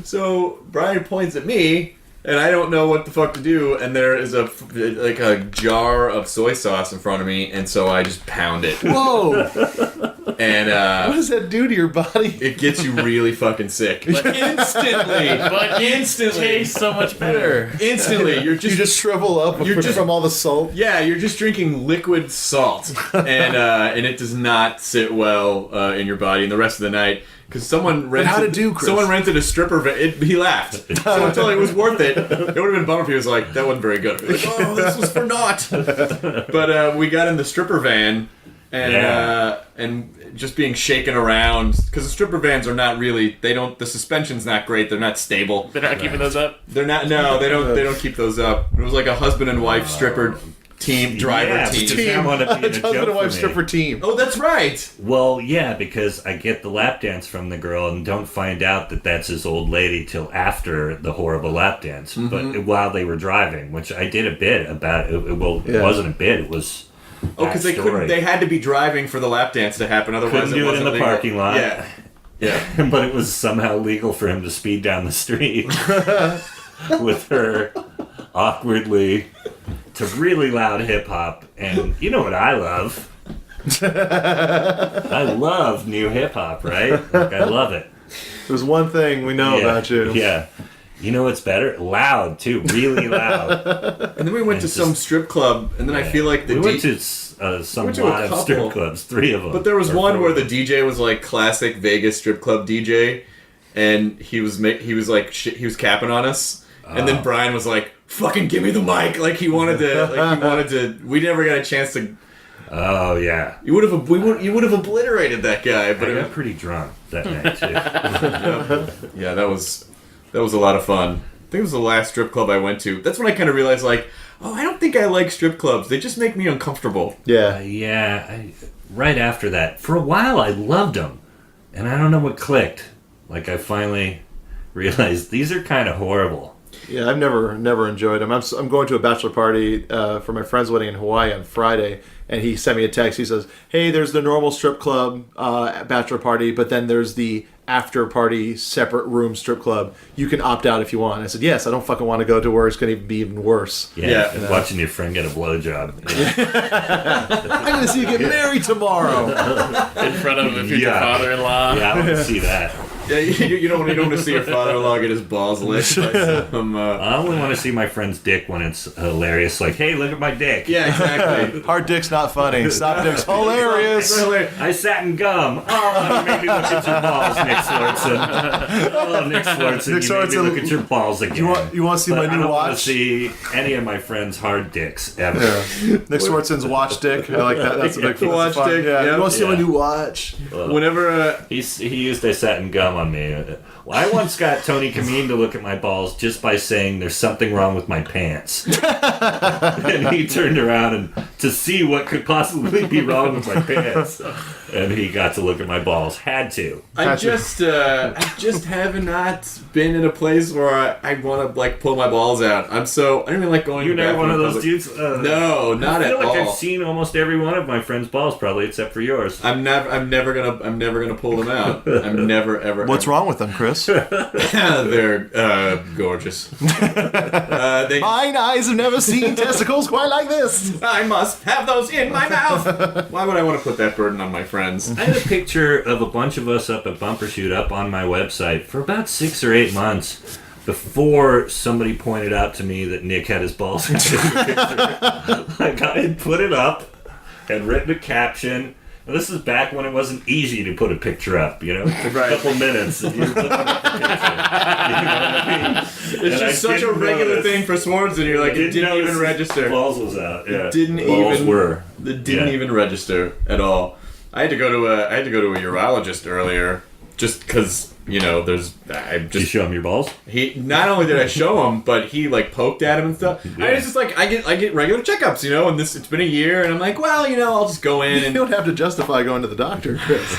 So Brian points at me, and I don't know what the fuck to do. And there is a jar of soy sauce in front of me, and so I just pound it. Whoa! And What does that do to your body? it gets you really fucking sick. Instantly. But Instantly. it tastes so much better. Instantly. You just shrivel up from all the salt. Yeah, you're just drinking liquid salt, and it does not sit well in your body. And the rest of the night. Because someone rented a stripper van. He laughed. Someone told him it was worth it. It would have been a bummer if he was like, that wasn't very good. Like, oh, this was for naught. But we got in the stripper van, and just being shaken around. Because the stripper vans are not really. The suspension's not great. They're not stable. They're not keeping those up? They're not. No, they don't keep those up. It was like a husband and wife stripper driver team. Husband and wife stripper team. Oh, that's right. Well, yeah, because I get the lap dance from the girl and don't find out that that's his old lady till after the horrible lap dance. Mm-hmm. But while they were driving, which I did a bit about. It wasn't a bit. It was. Oh, because they couldn't. They had to be driving for the lap dance to happen. Otherwise, Couldn't do it in the legal. parking lot. Yeah. But it was somehow legal for him to speed down the street with her awkwardly to really loud hip hop. And you know what I love? I love new hip hop, right? Like, I love it. There's one thing we know about you. Yeah. You know what's better? Loud, too. Really loud. And then we went to some strip club, and then I feel like we went to some live strip clubs, 3 of them. But there was one where the DJ was like classic Vegas strip club DJ, and he was capping on us, and then Brian was like, "Fucking give me the mic!" Like he wanted to. We never got a chance to. Oh yeah, you would have obliterated that guy. But I got pretty drunk that night too. Yeah, that was a lot of fun. I think it was the last strip club I went to. That's when I kind of realized, like, oh, I don't think I like strip clubs. They just make me uncomfortable. Yeah. Right after that, for a while I loved them, and I don't know what clicked. Like I finally realized these are kind of horrible. Yeah, I've never enjoyed them. I'm going to a bachelor party for my friend's wedding in Hawaii on Friday, and he sent me a text. He says, "Hey, there's the normal strip club bachelor party, but then there's the after party separate room strip club. You can opt out if you want." I said, "Yes, I don't fucking want to go to where it's going to be even worse." Yeah. Watching your friend get a blowjob. I'm going to see you get married tomorrow in front of a future father-in-law. Yeah, I want to see that. Yeah, you don't want to see your father-in-law get his balls licked by some. I only want to see my friend's dick when it's hilarious. Like, hey, look at my dick. Yeah, exactly. Hard dick's not funny. Stop dick's hilarious. I sat in gum. Oh, you made me look at your balls, Nick Swartzen. Oh, Nick Swartzen, you made me look at your balls again. You want to see my new I don't want to watch? see any of my friends' hard dicks ever. Yeah. Nick Swartzen's watch dick. I like that. That's a big watch dick. Yeah. Yep. You want to see my new watch? Whenever he used I sat in gum on me. Well, I once got Tony Kameen to look at my balls just by saying there's something wrong with my pants. And he turned around and to see what could possibly be wrong with my pants. And he got to look at my balls. Had to. I just have not been in a place where I want to like pull my balls out. I don't even like going. You're to not one of those public. dudes. No, not at all. I feel like I've seen almost every one of my friends' balls, probably except for yours. I'm never gonna pull them out. I'm never ever. What's wrong with them, Chris? They're gorgeous. Mine eyes have never seen testicles quite like this. I must have those in my mouth. Why would I want to put that burden on my friends? I had a picture of a bunch of us up at Bumper Shoot up on my website for about 6 or 8 months before somebody pointed out to me that Nick had his balls in the picture. Like I had put it up and written a caption. Now, this is back when it wasn't easy to put a picture up, you know? It took a couple minutes and you put up the picture. You know what I mean? It's just such a regular thing for Swords, and you're like, it didn't even register. Balls was out. Yeah. It didn't even register at all. I had to go to a urologist earlier, just because there's I Did you just show him your balls? he not only did I show him, but he like poked at him and stuff. Yeah. I was just like I get regular checkups, and it's been a year, and I'm like, well, I'll just go in You and don't have to justify going to the doctor, Chris.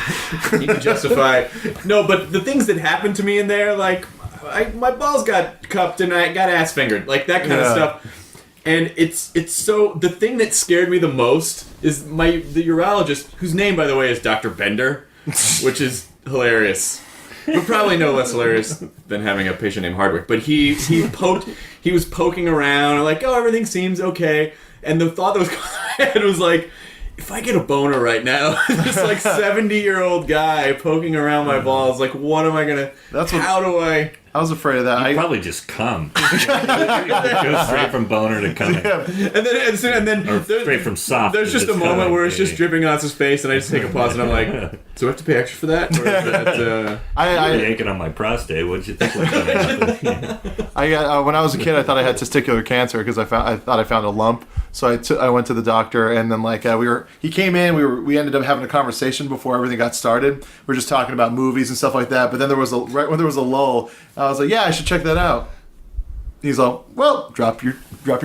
you can justify. No, but the things that happened to me in there, like my balls got cupped and I got ass fingered, like that kind of stuff. And it's so the thing that scared me the most is the urologist, whose name by the way is Dr. Bender, which is hilarious. But probably no less hilarious than having a patient named Hardwick. But he was poking around and like, oh, everything seems okay. And the thought that was going through my head was like, if I get a boner right now, this like 70-year-old guy poking around my balls, like what am I gonna? How do I? I was afraid of that. You probably just come. Go straight from boner to coming. And then Or straight from soft. There's to just a moment coming. wit's just dripping on his face, and I just take a pause, and I'm like, do I have to pay extra for that? Or is that You're yanking on my prostate. What'd you think was going to happen? I got when I was a kid, I thought I had testicular cancer because I thought I found a lump. So I went to the doctor, and then he came in. We ended up having a conversation before everything got started. We were just talking about movies and stuff like that. But then right when there was a lull, I was like, yeah, I should check that out. He's all, well, drop your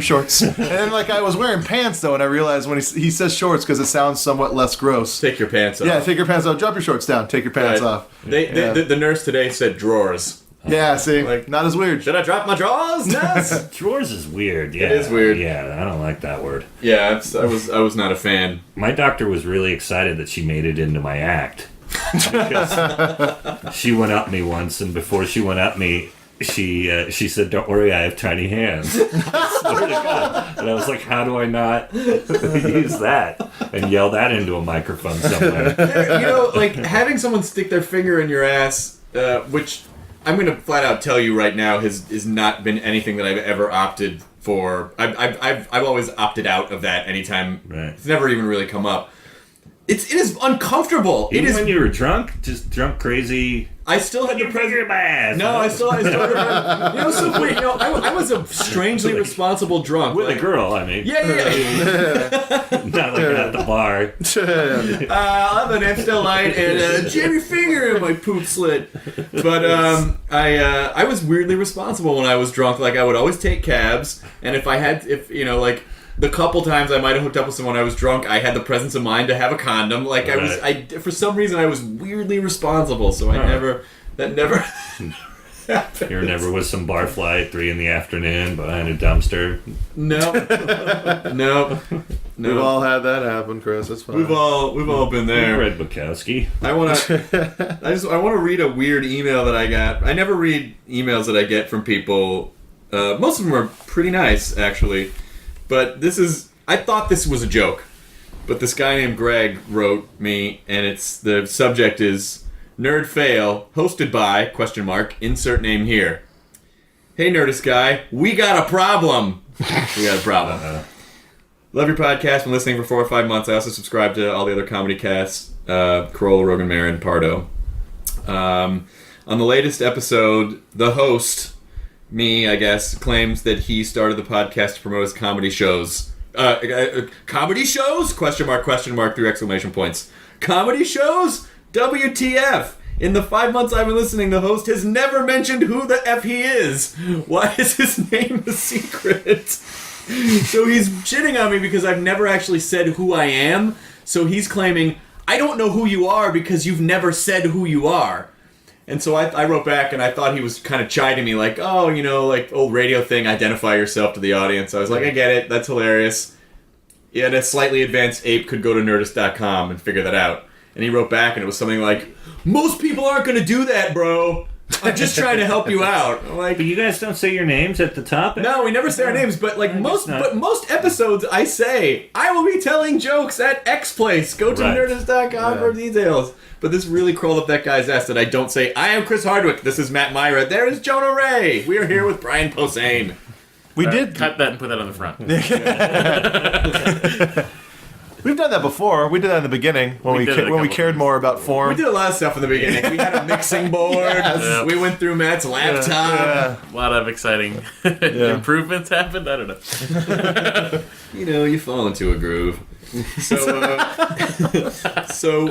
shorts. And then I was wearing pants though, and I realized when he says shorts because it sounds somewhat less gross. take your pants off? Yeah, take your pants off. Drop your shorts down. Take your pants Right. off. The nurse today said drawers. Yeah, see, not as weird. Should I drop my drawers? Nurse? Drawers is weird. Yeah, It is weird. Yeah, I don't like that word. Yeah, I was not a fan. My doctor was really excited that she made it into my act. Because she went up me once, and before she went up me, she said, "Don't worry, I have tiny hands." I swear to God. And I was like, how do I not use that and yell that into a microphone somewhere? Having someone stick their finger in your ass, which I'm going to flat out tell you right now has not been anything that I've ever opted for. I've always opted out of that anytime. Right. It's never even really come up. It is uncomfortable. Even when you were drunk, just drunk, crazy. I still had the Finger in my ass. No, I still had so weird. I was a strangely responsible drunk. With a girl, I mean. Yeah. Not like at the bar. I'll have an Amstel Light and a jammy finger in my poop slit. But I was weirdly responsible when I was drunk. Like I would always take cabs, and if the couple times I might have hooked up with someone I was drunk, I had the presence of mind to have a condom. Like I for some reason I was weirdly responsible, so that never happened. You're never with some barfly at 3 p.m. behind a dumpster. No. We've all had that happen, Chris. It's fine. We've all been there. Red Bukowski. I want to read a weird email that I got. I never read emails that I get from people. Most of them are pretty nice, actually. But I thought this was a joke. But this guy named Greg wrote me, and the subject is Nerd Fail, hosted by, insert name here. Hey, Nerdist guy, we got a problem. We got a problem. Love your podcast. Been listening for 4 or 5 months. I also subscribe to all the other comedy casts, Corolla, Rogan, Marin, Pardo. On the latest episode, the host, me, I guess, claims that he started the podcast to promote his comedy shows. Comedy shows? Question mark, 3 exclamation points. Comedy shows? WTF? In the 5 months I've been listening, the host has never mentioned who the F he is. Why is his name a secret? So he's shitting on me because I've never actually said who I am. So he's claiming, I don't know who you are because you've never said who you are. And so I wrote back, and I thought he was kind of chiding me, like, oh, like old radio thing, identify yourself to the audience. I was like, I get it, that's hilarious. Yeah, and a slightly advanced ape could go to Nerdist.com and figure that out. And he wrote back, and it was something like, most people aren't going to do that, bro. I'm just trying to help you out. I'm like, but you guys don't say your names at the top? No, we never say our names, but most episodes I say, I will be telling jokes at X place. Go to Nerdist.com for details. But this really crawled up that guy's ass that I don't say, I am Chris Hardwick, this is Matt Myra, there is Jonah Ray. We are here with Brian Posehn. We did cut that and put that on the front. We've done that before. We did that in the beginning when We we did it a when we couple cared times. more about We form. did a lot of stuff in the beginning. We had a mixing board. Yes. We went through Matt's laptop. Yeah. A lot of exciting improvements happened. I don't know. You know, you fall into a groove. So,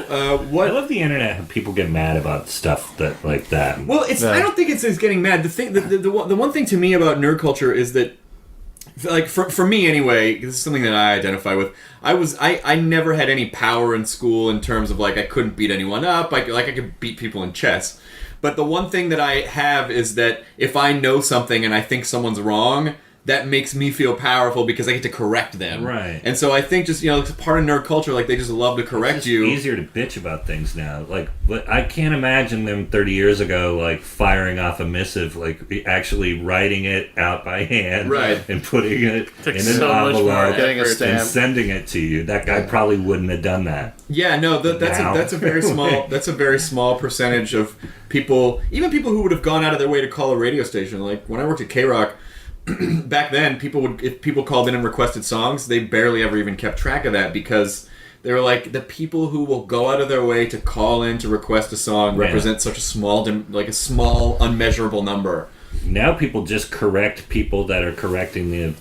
I what? love the internet. How people get mad about stuff that like that. Well, it's. I don't think it's getting mad. The thing, the one thing to me about nerd culture is that, like, for me anyway, this is something that I identify with. I never had any power in school in terms of like I couldn't beat anyone up. I could beat people in chess. But the one thing that I have is that if I know something and I think someone's wrong, that makes me feel powerful because I get to correct them. Right. And so I think just, it's part of nerd culture, like they just love to correct It's you. easier to bitch about things now. Like, but I can't imagine them 30 years ago, like firing off a missive, like actually writing it out by hand, Right. and putting it Took in an so much more envelope, Getting a effort. stamp. and sending it to you. That guy probably wouldn't have done that. Yeah, no, Now. that's a very small percentage of people, even people who would have gone out of their way to call a radio station. Like when I worked at K-Rock, back then, if people called in and requested songs, they barely ever even kept track of that because they were like, the people who will go out of their way to call in to request a song represent such a small, unmeasurable number. Now people just correct people that are correcting the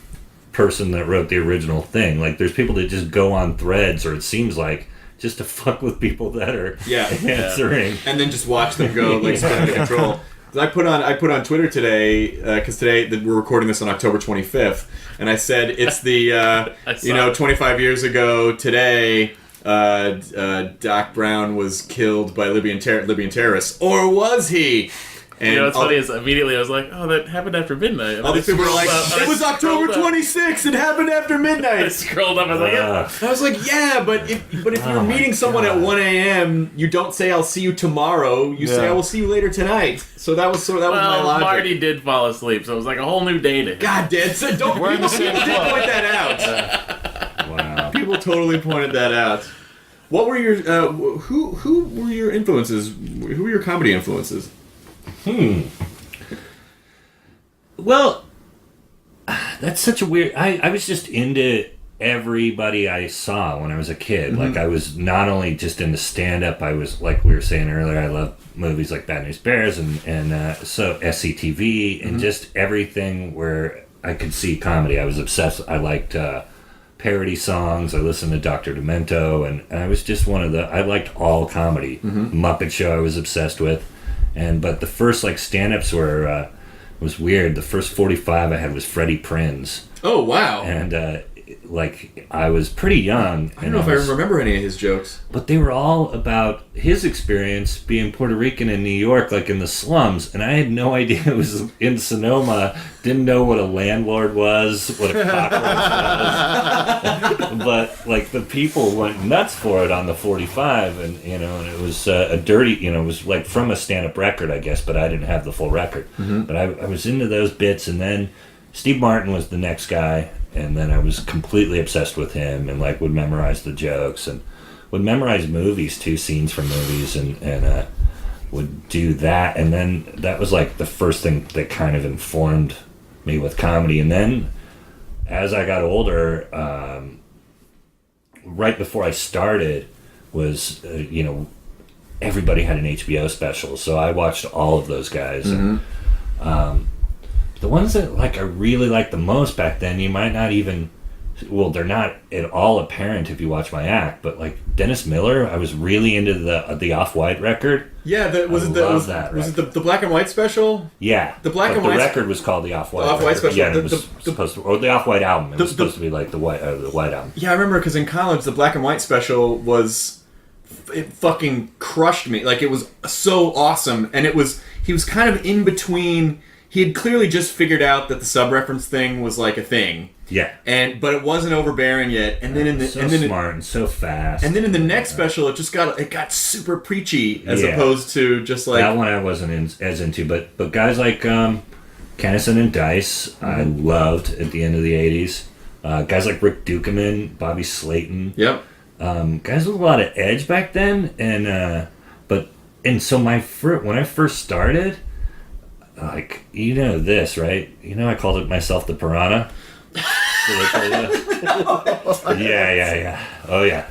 person that wrote the original thing. Like there's people that just go on threads, or it seems like, just to fuck with people that are answering. And then just watch them go, like, spin out of control. I put on Twitter today, because we're recording this on October 25th, and I said it's the 25 years ago today, Doc Brown was killed by Libyan terrorists, or was he? And What's funny is immediately I was like, oh, that happened after midnight. And all I these people were like, scrolled up- it was I October scrolled up. 26th. It happened after I midnight. scrolled up. I was like, yeah. I was like, yeah, but if you're meeting someone at 1 a.m., you don't say I'll see you tomorrow. You say I will see you later tonight. So that was my Well, logic. Marty did fall asleep, so it was like a whole new day to him. God, Dad, so don't We're in the people same did club. point that out. Wow. People totally pointed that out. What were your who were your influences? Who were your comedy influences? Well, that's such a weird... I was just into everybody I saw when I was a kid. Like, I was not only just into stand-up, I was, like we were saying earlier, I love movies like Bad News Bears and so SCTV and just everything where I could see comedy. I was obsessed. I liked parody songs. I listened to Dr. Demento, and I was just I liked all comedy. Muppet Show I was obsessed with. But the first, like, stand-ups was weird. The first 45 I had was Freddie Prinze. Oh wow! And I was pretty young. I don't know if I remember any of his jokes. But they were all about his experience being Puerto Rican in New York, like in the slums. And I had no idea it was in Sonoma. Didn't know what a landlord was, what a cockroach was. But, like, the people went nuts for it on the 45. And, and it was a dirty, it was like from a stand-up record, I guess, but I didn't have the full record. But I was into those bits. And then Steve Martin was the next guy. And then I was completely obsessed with him and, like, would memorize the jokes and would memorize movies, too, scenes from movies, and would do that. And then that was, like, the first thing that kind of informed me with comedy. And then as I got older, right before I started was, everybody had an HBO special. So I watched all of those guys. And, the ones that, like, I really liked the most back then, you might not even... Well, they're not at all apparent if you watch my act, but, like, Dennis Miller, I was really into the Off-White record. Yeah, was it the black and white special? Yeah. The black and the white... record was called the Off-White The Off-White record. special. Yeah, it was supposed to... Or the Off-White album. It was supposed to be, like, the white album. Yeah, I remember because in college, the black and white special was... It fucking crushed me. Like, it was so awesome. And he was kind of in between... He had clearly just figured out that the sub-reference thing was like a thing. Yeah. But it wasn't overbearing yet. And then smart and so fast. And then in the next special, it got super preachy as opposed to just like that one I wasn't as into. But guys like Kennison and Dice, I loved at the end of the '80s. Guys like Rick Dukeman, Bobby Slayton. Yep. Guys with a lot of edge back then, and so when I first started. Like, this, right? I called it myself the Piranha. Yeah. Oh yeah.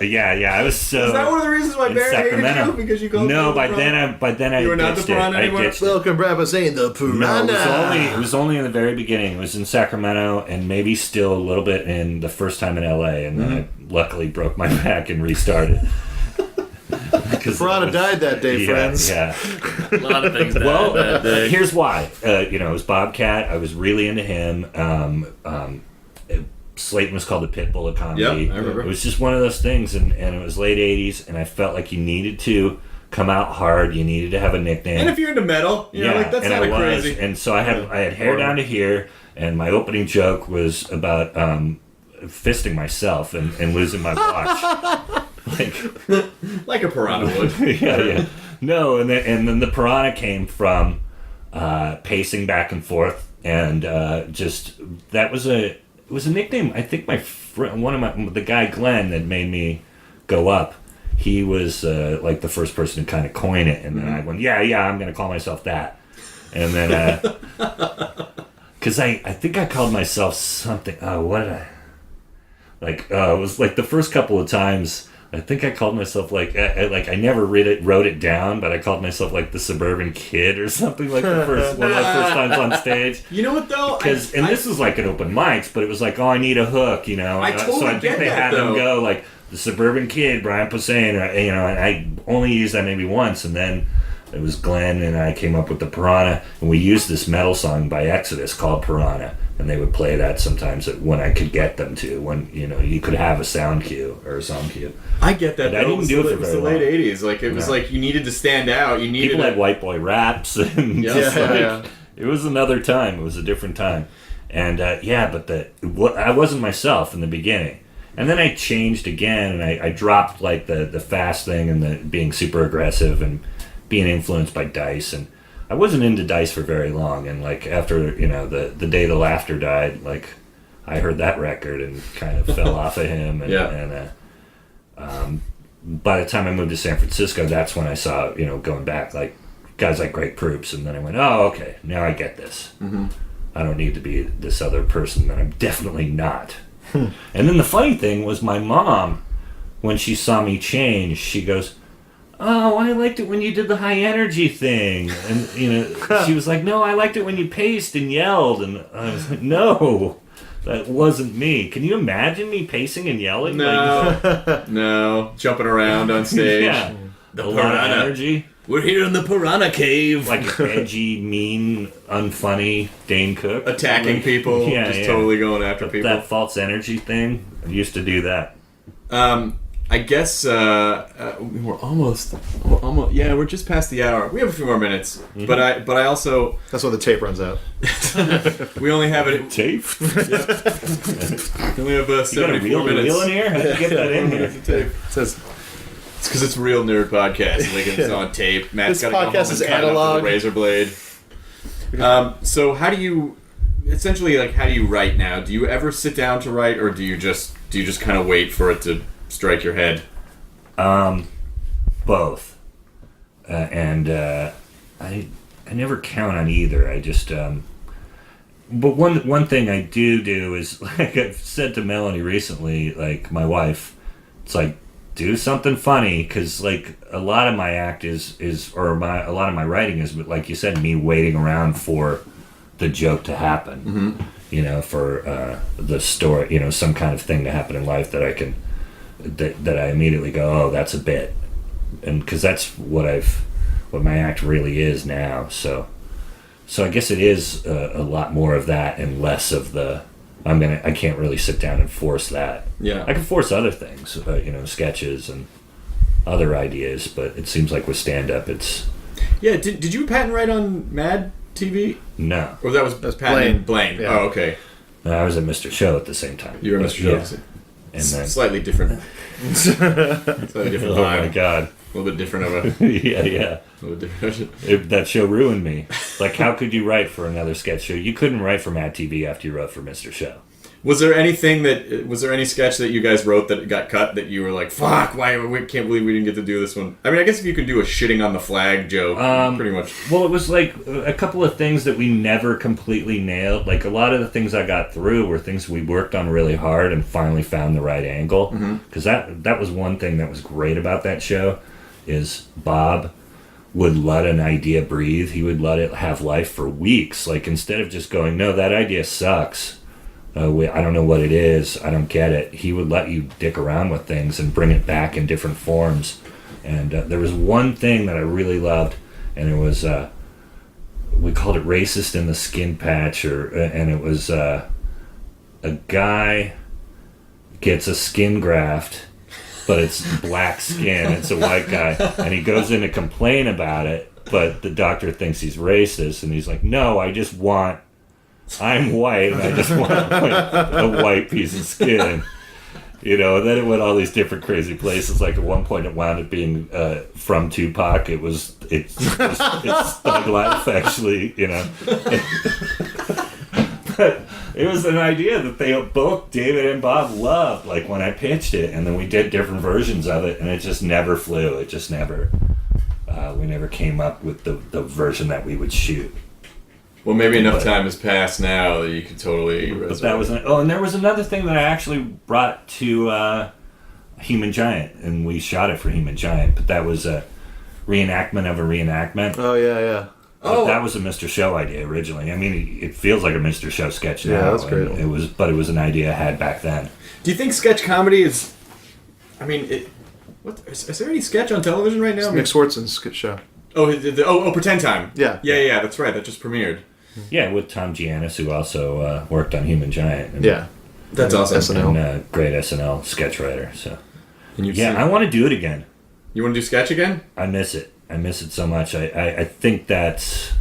Yeah. I was so. Is that one of the reasons why in Barry hated Sacramento. you? Because you called No, him by the then I You were not ditched the piranha it. anymore? I ditched it. Welcome, Brad saying the No, piranha. it was only in the very beginning. It was in Sacramento, and maybe still a little bit in the first time in LA, and then I luckily broke my back and restarted. Piranha died that day, friends. Yeah. A lot of things. Well, that day. here's why. It was Bobcat. I was really into him. Slayton was called the Pitbull of comedy. Yep, I remember. It was just one of those things, and it was late 80s, and I felt like you needed to come out hard. You needed to have a nickname. And if you're into metal, that's and not I was, crazy. and so I had hair down to here, and my opening joke was about fisting myself and losing my watch. Like a piranha would. yeah. No, and then the piranha came from pacing back and forth, and it was a nickname. I think my friend, the guy Glenn that made me go up, he was like the first person to kind of coin it, and then I went, yeah, I'm gonna call myself that, and then because I think I called myself something. Oh, what did I? It was like the first couple of times. I think I called myself I never wrote it down, but I called myself like the Suburban Kid or something like one of the first times on stage. You know what though? This was like an open mics, but it was like, oh, I need a hook, I totally so I think get they that, had them though. go like the Suburban Kid, Brian Posehn, and I only used that maybe once, and then it was Glenn and I came up with the Piranha, and we used this metal song by Exodus called Piranha, and they would play that sometimes when I could get them to, when you could have a sound cue or a song cue. I get that. But I didn't do it for It was very the late long. '80s. Like it was No. like you needed to stand out. You needed People had white boy raps, and Yeah. it was another time. It was a different time, and but I wasn't myself in the beginning, and then I changed again, and I dropped like the fast thing and the being super aggressive and being influenced by Dice, and I wasn't into Dice for very long, and like after the Day the Laughter died, like I heard that record and kind of fell off of him, and by the time I moved to San Francisco, that's when I saw going back like guys like Greg Proops, and then I went, oh, okay, now I get this. Mm-hmm. I don't need to be this other person that I'm definitely not. And then the funny thing was my mom, when she saw me change, she goes, oh, I liked it when you did the high energy thing. And, she was like, no, I liked it when you paced and yelled. And I was like, no, that wasn't me. Can you imagine me pacing and yelling? No, jumping around on stage. Yeah. A lot of energy. We're here in the Piranha Cave. Like edgy, mean, unfunny Dane Cook. Attacking people. Yeah. Totally going after people. That false energy thing. I used to do that. I guess we're almost. Yeah, we're just past the hour. We have a few more minutes, Mm-hmm. but I also That's when the tape runs out. we only have it. Tape? We only have You got a 74 reel minutes. in here? How'd you get that in here? It says It's because it's a real nerd podcast. Like it's on tape. Matt's This got to go home podcast and is cut it up analog. with a razor blade. So how do you write now? Do you ever sit down to write, or do you just kind of wait for it to strike your head? Both. I never count on either. I just but one thing I do is, like I've said to Melanie recently, like my wife, it's like, do something funny, because like a lot of my act a lot of my writing is, like you said, me waiting around for the joke to happen. Mm-hmm. For the story, some kind of thing to happen in life that I can that I immediately go, oh, that's a bit, and because that's what my act really is now. So I guess it is a lot more of that and less of the I can't really sit down and force that. Yeah. I can force other things, sketches and other ideas, but it seems like with stand-up, it's... Yeah, did you patent write on Mad TV? No. Or that was patent Blaine. Yeah. Oh, okay. I was at Mr. Show at the same time. You were But, Mr. Jones. yeah. And then... Slightly different. Slightly different Oh vibe. my God. A little bit different of a... Yeah. A little different. That show ruined me. Like, how could you write for another sketch show? You couldn't write for Mad TV after you wrote for Mr. Show. Was there any sketch that you guys wrote that got cut that you were like, fuck, why, we can't believe we didn't get to do this one? I mean, I guess if you could do a shitting on the flag joke, pretty much. Well, it was like a couple of things that we never completely nailed. Like, a lot of the things I got through were things we worked on really hard and finally found the right angle. Because that was one thing that was great about that show, is Bob would let an idea breathe. He would let it have life for weeks. Like, instead of just going, no, that idea sucks. I don't know what it is. I don't get it. He would let you dick around with things and bring it back in different forms. And there was one thing that I really loved, and it was we called it "racist in the skin patch," and it was a guy gets a skin graft, but it's black skin. It's a white guy, and he goes in to complain about it, but the doctor thinks he's racist, and he's like, "No, I'm white, and I just want a white piece of skin." You know, and then it went all these different crazy places. Like, at one point it wound up being from Tupac. It's Thug Life, actually, you know. But it was an idea that they both, David and Bob, loved, like, when I pitched it, and then we did different versions of it, and it just never flew. It just never, we never came up with the version that we would shoot. Well, maybe enough time has passed now that you could totally... But that was... and there was another thing that I actually brought to Human Giant, and we shot it for Human Giant, but that was a reenactment of a reenactment. Oh, yeah. But that was a Mr. Show idea originally. I mean, it feels like a Mr. Show sketch now. Yeah, that's great. It was an idea I had back then. Do you think sketch comedy is... I mean, is there any sketch on television right now? Nick Swartzen's show. Oh, Pretend Time. Yeah. Yeah, that's right. That just premiered. Yeah, with Tom Giannis, who also worked on Human Giant. And, Yeah. That's awesome. SNL. And great SNL sketch writer. So And I want to do it again. You want to do sketch again? I miss it. I miss it so much. I think that's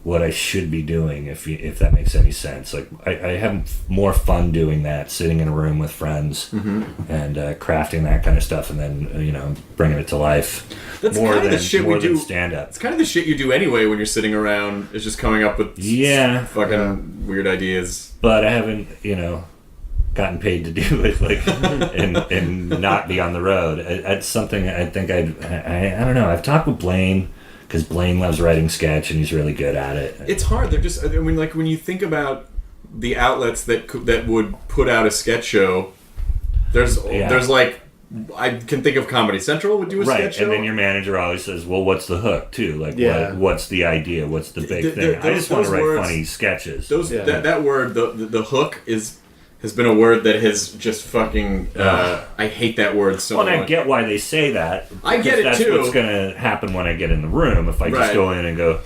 what I should be doing, if that makes any sense. Like, I have more fun doing that, sitting in a room with friends and crafting that kind of stuff, and then bringing it to life. That's more kind of than the shit we do. Stand up. It's kind of the shit you do anyway when you're sitting around. It's just coming up with fucking weird ideas. But I haven't gotten paid to do it, like, and not be on the road. That's something I think I don't know. I've talked with Blaine, because Blaine loves writing sketch and he's really good at it. It's hard. They're just, I mean, like, when you think about the outlets that would put out a sketch show, there's like, I can think of Comedy Central would do a sketch show. And then your manager always says, well, what's the hook, too? Like, what's the idea? What's the big thing? I just want to write funny sketches. That word, the hook, has been a word that has just fucking... I hate that word so much. Well, I get why they say that. I get it, that's too. That's what's going to happen when I get in the room. If I just go in and go,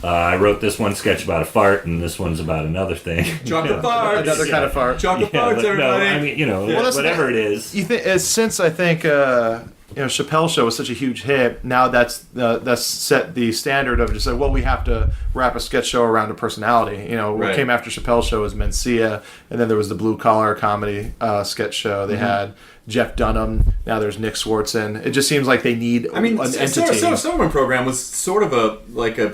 I wrote this one sketch about a fart, and this one's about another thing. Chocolate farts. Another kind of fart. Chocolate farts, everybody. No, I mean, whatever it is. You think, since I think... Chappelle's show was such a huge hit. Now that's set the standard of just like, well, we have to wrap a sketch show around a personality. What came after Chappelle's show was Mencia, and then there was the Blue Collar Comedy sketch show. They had Jeff Dunham. Now there's Nick Swartzen. It just seems like they need an entity. Silverman Program was sort of a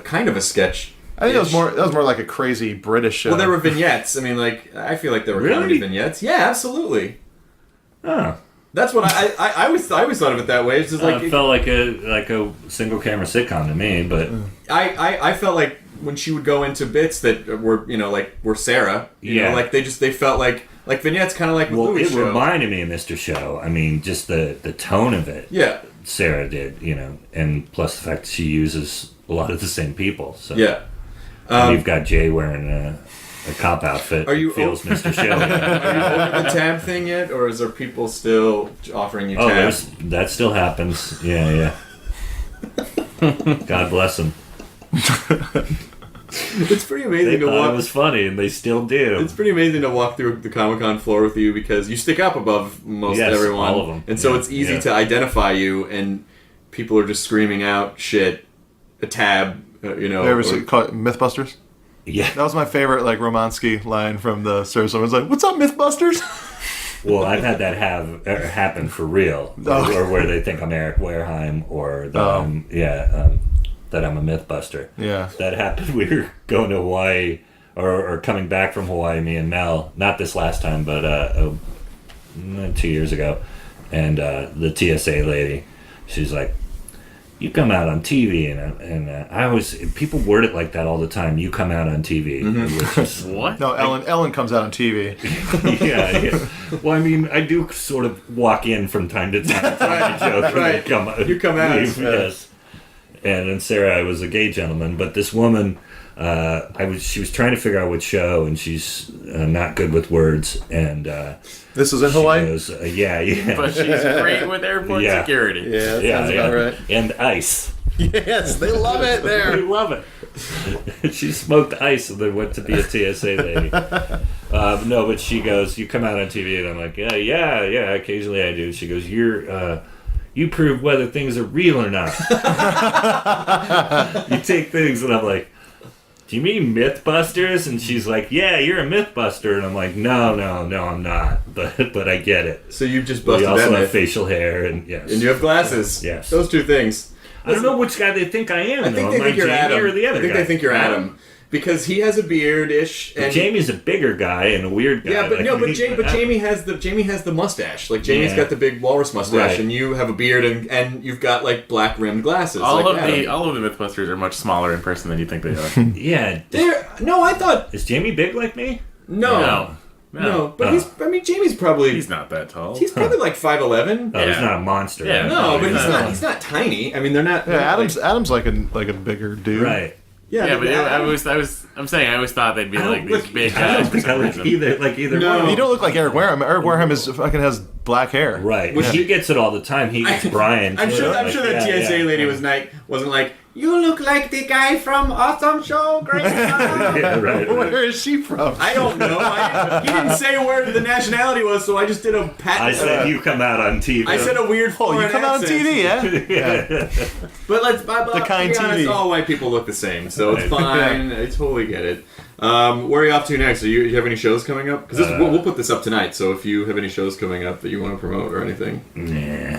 kind of a sketch. I think that was more like a crazy British show. Well, there were vignettes. I mean, like, I feel like there were comedy vignettes. Yeah, absolutely. Oh. That's what I always thought of it that way. It's just like it felt like a single camera sitcom to me, but I felt like when she would go into bits that were Sarah, they felt like vignettes, kind of like with Louis' show. Reminded me of Mr. Show. I mean, just the tone of it. Yeah, Sarah did, and plus the fact that she uses a lot of the same people. So yeah, we've got Jay wearing a cop outfit. Feels Mr. Show. Are you over the tab thing yet, or is there people still offering you tabs? That still happens. Yeah. God bless them. It's pretty amazing to walk. It was funny, and they still do. It's pretty amazing to walk through the Comic-Con floor with you because you stick up above most everyone, all of them, and so it's easy to identify you. And people are just screaming out shit, a tab, Was it called Mythbusters? Yeah, that was my favorite, like, Romansky line from the service. Someone's like, "What's up, Mythbusters?" Well, I've had that happen for real, or where they think I'm Eric Wareheim, or that I'm a Mythbuster. Yeah, that happened. We were going to Hawaii or coming back from Hawaii, me and Mel, not this last time, but 2 years ago, and the TSA lady, she's like, you come out on TV, and I always, people word it like that all the time. You come out on TV, which is What? No, Ellen comes out on TV. yeah. Well, I mean, I do sort of walk in from time to time, trying to joke, right. and You come out. leave, yes. And in Sarah, I was a gay gentleman, but this woman, she was trying to figure out what show, and she's not good with words, and This was in she Hawaii? goes, yeah. But she's great with airport Yeah. security. Yeah, that sounds about right. And ice. Yes, they love it They there. love it. She smoked ice and then went to be a TSA lady. No, but she goes, you come out on TV, and I'm like, yeah, occasionally I do. She goes, you prove whether things are real or not. You take things, and I'm like, do you mean Mythbusters? And she's like, yeah, you're a Mythbuster. And I'm like, no, I'm not. But I get it. So you've just We busted also that have myth. facial hair, and yes. And you have glasses. Yes. Those two things. I don't know which guy they think I am. I think though. they Am I think you're Jamie Adam. or the other I think guy? they think you're Adam. Because he has a beard-ish. But And Jamie's a bigger guy and a weird guy. yeah, but like no, but me. Jamie has the mustache. Like Jamie's Yeah. got the big walrus mustache, Right. and you have a beard, and you've got like black rimmed glasses. All like of Adam. the Mythbusters are much smaller in person than you think they are. Yeah. No, I thought Is Jamie big like me? no. But Oh. Jamie's probably He's not that tall. He's probably like 5'11". Oh, he's Yeah. not a monster. Yeah. right? No, but No. he's not tiny. I mean, they're not. Yeah, Adam's like a bigger dude. Right. Yeah, but Adam- I'm saying I always thought they'd be like these big I guys don't for think I some like reason. either No. one. You don't look like Eric Wareham. Eric Wareham has black hair. Right. Which He gets it all the time. He gets Brian. I'm too. sure Like, that yeah, TSA yeah, lady yeah. wasn't like, you look like the guy from Awesome Show, Great Show. Yeah, right. Where is she from? I don't know. He didn't say where the nationality was, so I just did a pat. I said you come out on TV. I said a weird Oh, foreign you come out on accent. TV, yeah? But let's The kind to be honest, TV. all white people look the same, so it's Right. fine. I totally get it. Where are you off to next? Do you have any shows coming up? Because we'll put this up tonight, so if you have any shows coming up that you want to promote or anything.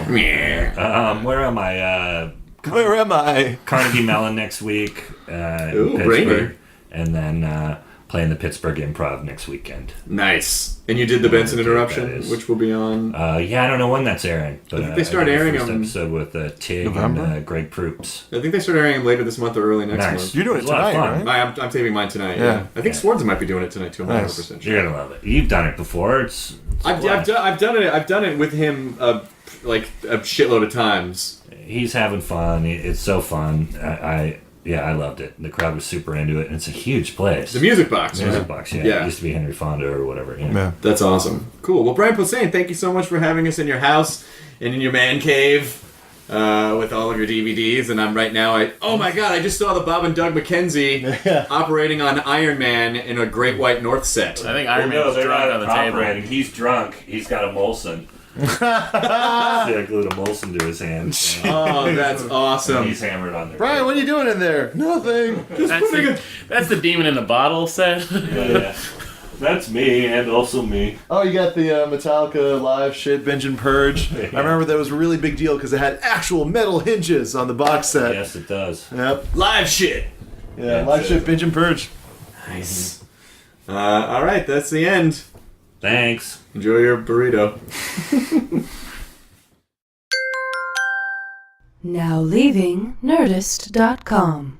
Where am I? Where am I? Carnegie Mellon next week. Ooh, Pittsburgh. brainy. And then playing the Pittsburgh Improv next weekend. Nice. And you did the Benson That Interruption, is. which will be on. Yeah, I don't know when that's airing. But, I think they start did the airing first them- episode with Tig November? and Greg Proops. I think they start airing them later this month or early next Nice. month. You're doing it It's a lot of tonight, fun. right? I'm taping mine tonight. Yeah. Yeah, I think Yeah. Swords might be doing it tonight too. I'm not Nice. 100% sure. You're gonna love it. You've done it before. It's I've done it. I've done it with him like a shitload of times. He's having fun. It's so fun. I loved it. The crowd was super into it, and it's a huge place. The Music Box. Music right? Box, yeah. Yeah. It used to be Henry Fonda or whatever. You know? Yeah. That's awesome. Cool. Well, Brian Posehn, thank you so much for having us in your house and in your man cave with all of your DVDs. And I'm right now. Oh my God! I just saw the Bob and Doug McKenzie operating on Iron Man in a Great White North set. I think Iron Man's drunk on the table. He's drunk. He's got a Molson. I glued a Molson to his hand. Oh, that's awesome. He's hammered on there. Brian, what are you doing in there? Nothing. That's the demon in the bottle set. Yeah. That's me, and also me. Oh, you got the Metallica live shit, Binge and Purge. I remember that was a really big deal because it had actual metal hinges on the box set. Yes, it does. Yep. Live shit. Yeah, live shit, Binge and Purge. Nice. All right, that's the end. Thanks. Enjoy your burrito. Now leaving Nerdist.com.